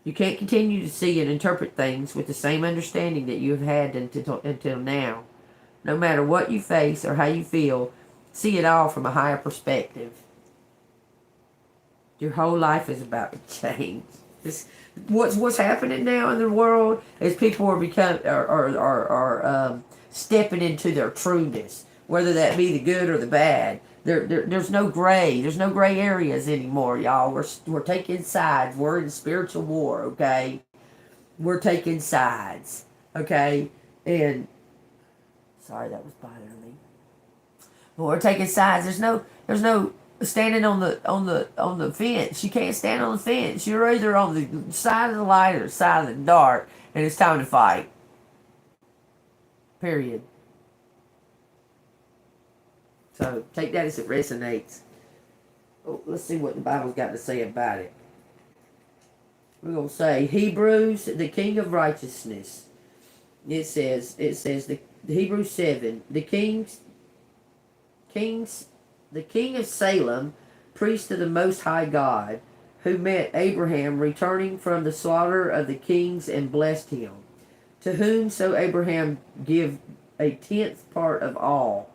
You can't continue to see and interpret things with the same understanding that you have had until now. No matter what you face or how you feel, see it all from a higher perspective. Your whole life is about to change. What's happening now in the world is people are stepping into their trueness, whether that be the good or the bad. There's no gray. There's no gray areas anymore, y'all. We're taking sides. We're in spiritual war, okay? We're taking sides, okay? And sorry, that was bothering me. But we're taking sides. There's no standing on the fence. You can't stand on the fence. You're either on the side of the light or the side of the dark, and it's time to fight. Period. So take that as it resonates. Oh, let's see what the Bible's got to say about it. We're going to say Hebrews, the King of Righteousness. It says the Hebrews 7, the King of Salem, priest of the Most High God, who met Abraham returning from the slaughter of the kings and blessed him, to whom so Abraham give a tenth part of all,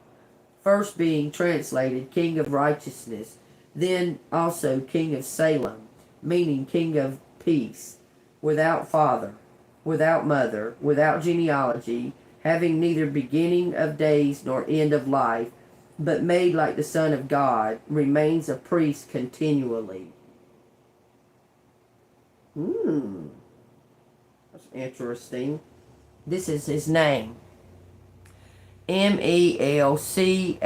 first being translated King of Righteousness, then also King of Salem, meaning King of Peace, without father, without mother, without genealogy, having neither beginning of days nor end of life, but made like the Son of God, remains a priest continually. That's interesting. This is his name. Melchizedek.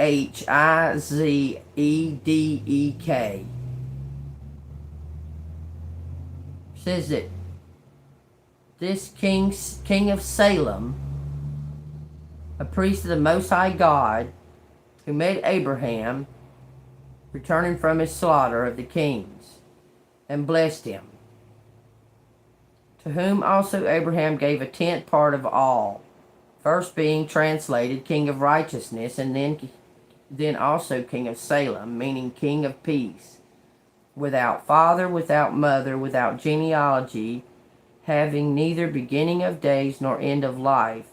Says that this king of Salem, a priest of the Most High God, who met Abraham, returning from his slaughter of the kings, and blessed him, to whom also Abraham gave a tenth part of all, first being translated King of Righteousness, and then also King of Salem, meaning King of Peace, without father, without mother, without genealogy, having neither beginning of days nor end of life,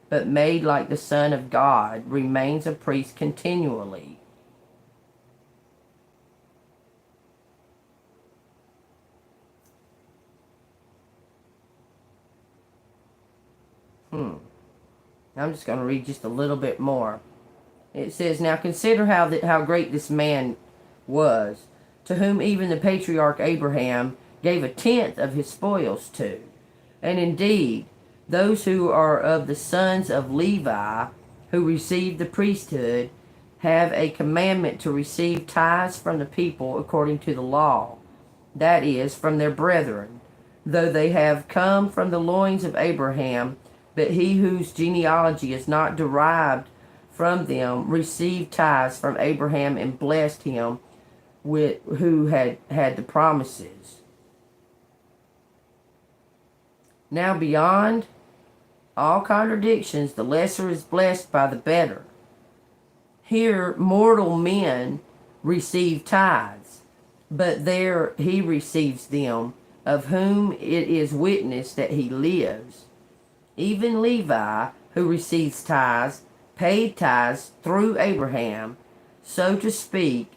but made like the Son of God, remains a priest continually. I'm just going to read just a little bit more. It says, now consider how great this man was, to whom even the patriarch Abraham gave a tenth of his spoils to. And indeed, those who are of the sons of Levi, who received the priesthood, have a commandment to receive tithes from the people according to the law, that is, from their brethren, though they have come from the loins of Abraham. But he whose genealogy is not derived from them received tithes from Abraham and blessed him who had the promises. Now beyond all contradictions, the lesser is blessed by the better. Here mortal men receive tithes, but there he receives them, of whom it is witnessed that he lives. Even Levi, who receives tithes, paid tithes through Abraham, so to speak,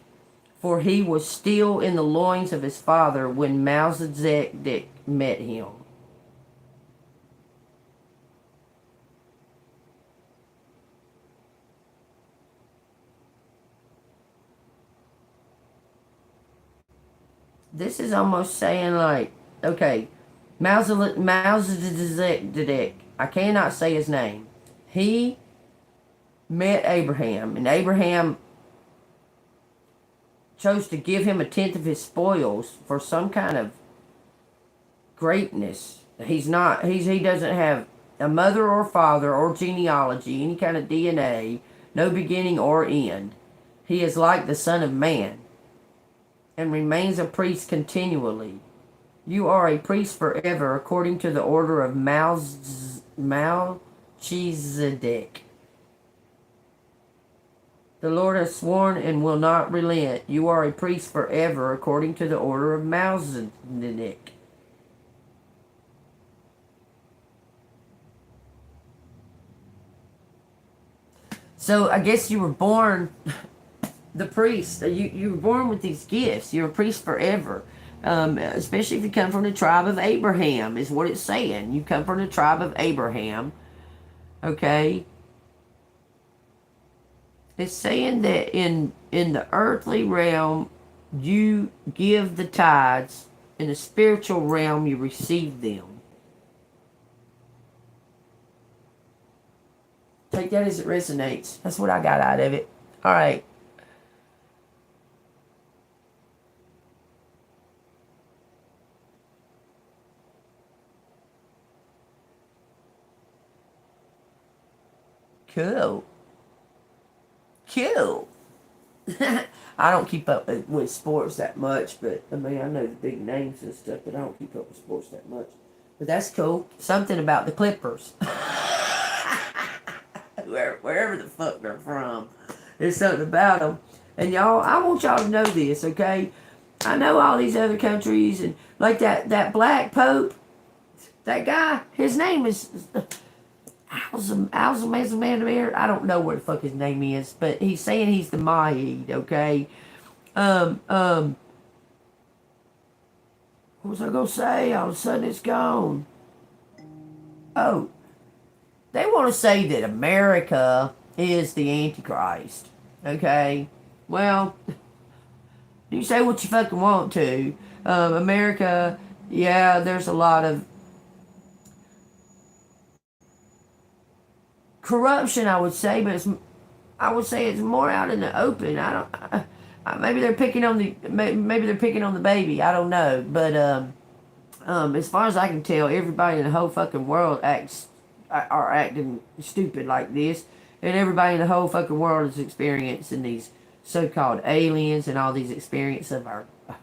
for he was still in the loins of his father when Melchizedek met him. This is almost saying like, okay, Melchizedek, I cannot say his name. He met Abraham, and Abraham chose to give him a tenth of his spoils for some kind of greatness. He doesn't have a mother or father or genealogy, any kind of DNA, no beginning or end. He is like the Son of Man, and remains a priest continually. You are a priest forever, according to the order of Melchizedek. The Lord has sworn and will not relent. You are a priest forever, according to the order of Melchizedek. So I guess you were born the priest. You were born with these gifts. You're a priest forever. Especially if you come from the tribe of Abraham, is what it's saying. You come from the tribe of Abraham. Okay. It's saying that in the earthly realm, you give the tithes. In the spiritual realm, you receive them. Take that as it resonates. That's what I got out of it. All right. Cool. Cool. I don't keep up with sports that much, but I mean, I know the big names and stuff, but I don't keep up with sports that much. But that's cool. Something about the Clippers. Wherever the fuck they're from. There's something about them. And y'all, I want y'all to know this, okay? I know all these other countries, and like that black pope, that guy, his name is Alzheimer's. I don't know what the fuck his name is, but he's saying he's the Mahid, okay? What was I gonna say? All of a sudden it's gone. Oh, they want to say that America is the Antichrist, okay? Well, you say what you fucking want to. America, yeah, there's a lot of corruption, I would say, but I would say it's more out in the open. Maybe they're picking on the baby. I don't know, but as far as I can tell, everybody in the whole fucking world are acting stupid like this, and everybody in the whole fucking world is experiencing these so-called aliens and all these experiences of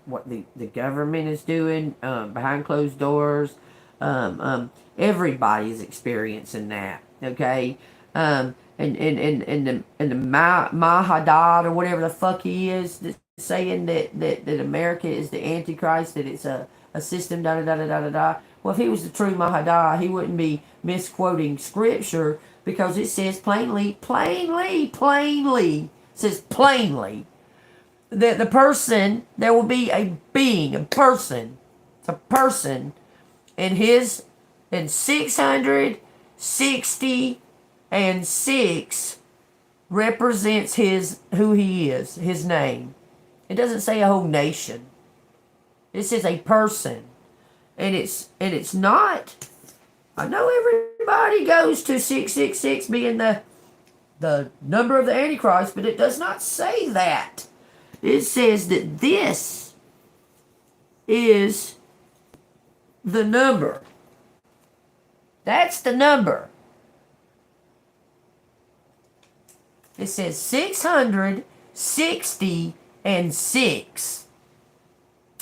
what the government is doing behind closed doors. Everybody's experiencing that. Okay. And the Mahadad or whatever the fuck he is, that's saying that America is the Antichrist, that it's a system, da da da da da da. Well, if he was the true Mahadad, he wouldn't be misquoting scripture, because it says plainly, says plainly that the person, there will be a being, a person, in 666 represents who he is, his name. It doesn't say a whole nation. It says a person. And it's not, I know everybody goes to 666 being the number of the Antichrist, but it does not say that. It says that this is the number. That's the number. It says 666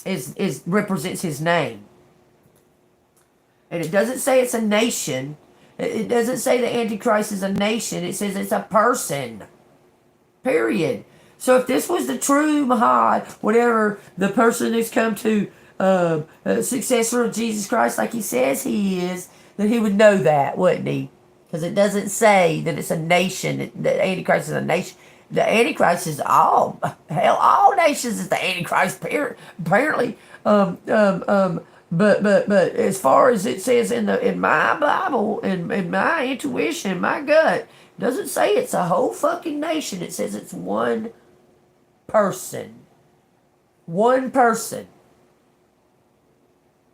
is represents his name. And it doesn't say it's a nation. It doesn't say the Antichrist is a nation. It says it's a person. Period. So if this was the true Mahad, whatever the person who's come to a successor of Jesus Christ like he says he is, then he would know that, wouldn't he? Because it doesn't say that it's a nation. The Antichrist is a nation. The Antichrist is all nations is the Antichrist. Apparently, but as far as it says in my Bible, in my intuition, my gut, it doesn't say it's a whole fucking nation. It says it's one person. One person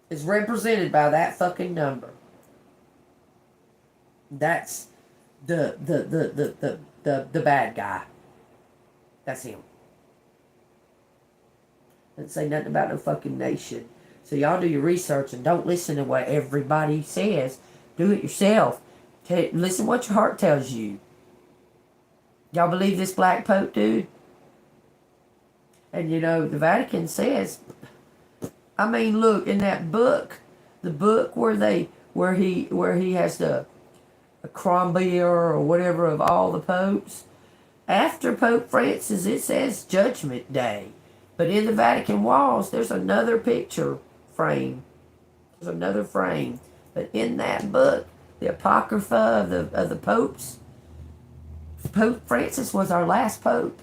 is represented by that fucking number. That's the bad guy. That's him. Doesn't say nothing about no fucking nation. So y'all do your research and don't listen to what everybody says. Do it yourself. Listen what your heart tells you. Y'all believe this black pope dude? And you know, the Vatican says, I mean, look, in that book, the book where he has a Crombie or whatever of all the popes, after Pope Francis, it says Judgment Day. But in the Vatican walls, there's another picture frame. There's another frame. But in that book, the Apocrypha of the popes, Pope Francis was our last pope.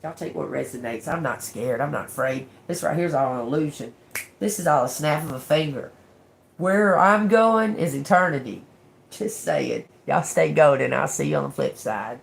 Y'all take what resonates. I'm not scared. I'm not afraid. This right here is all an illusion. This is all a snap of a finger. Where I'm going is eternity. Just saying. Y'all stay golden. I'll see you on the flip side.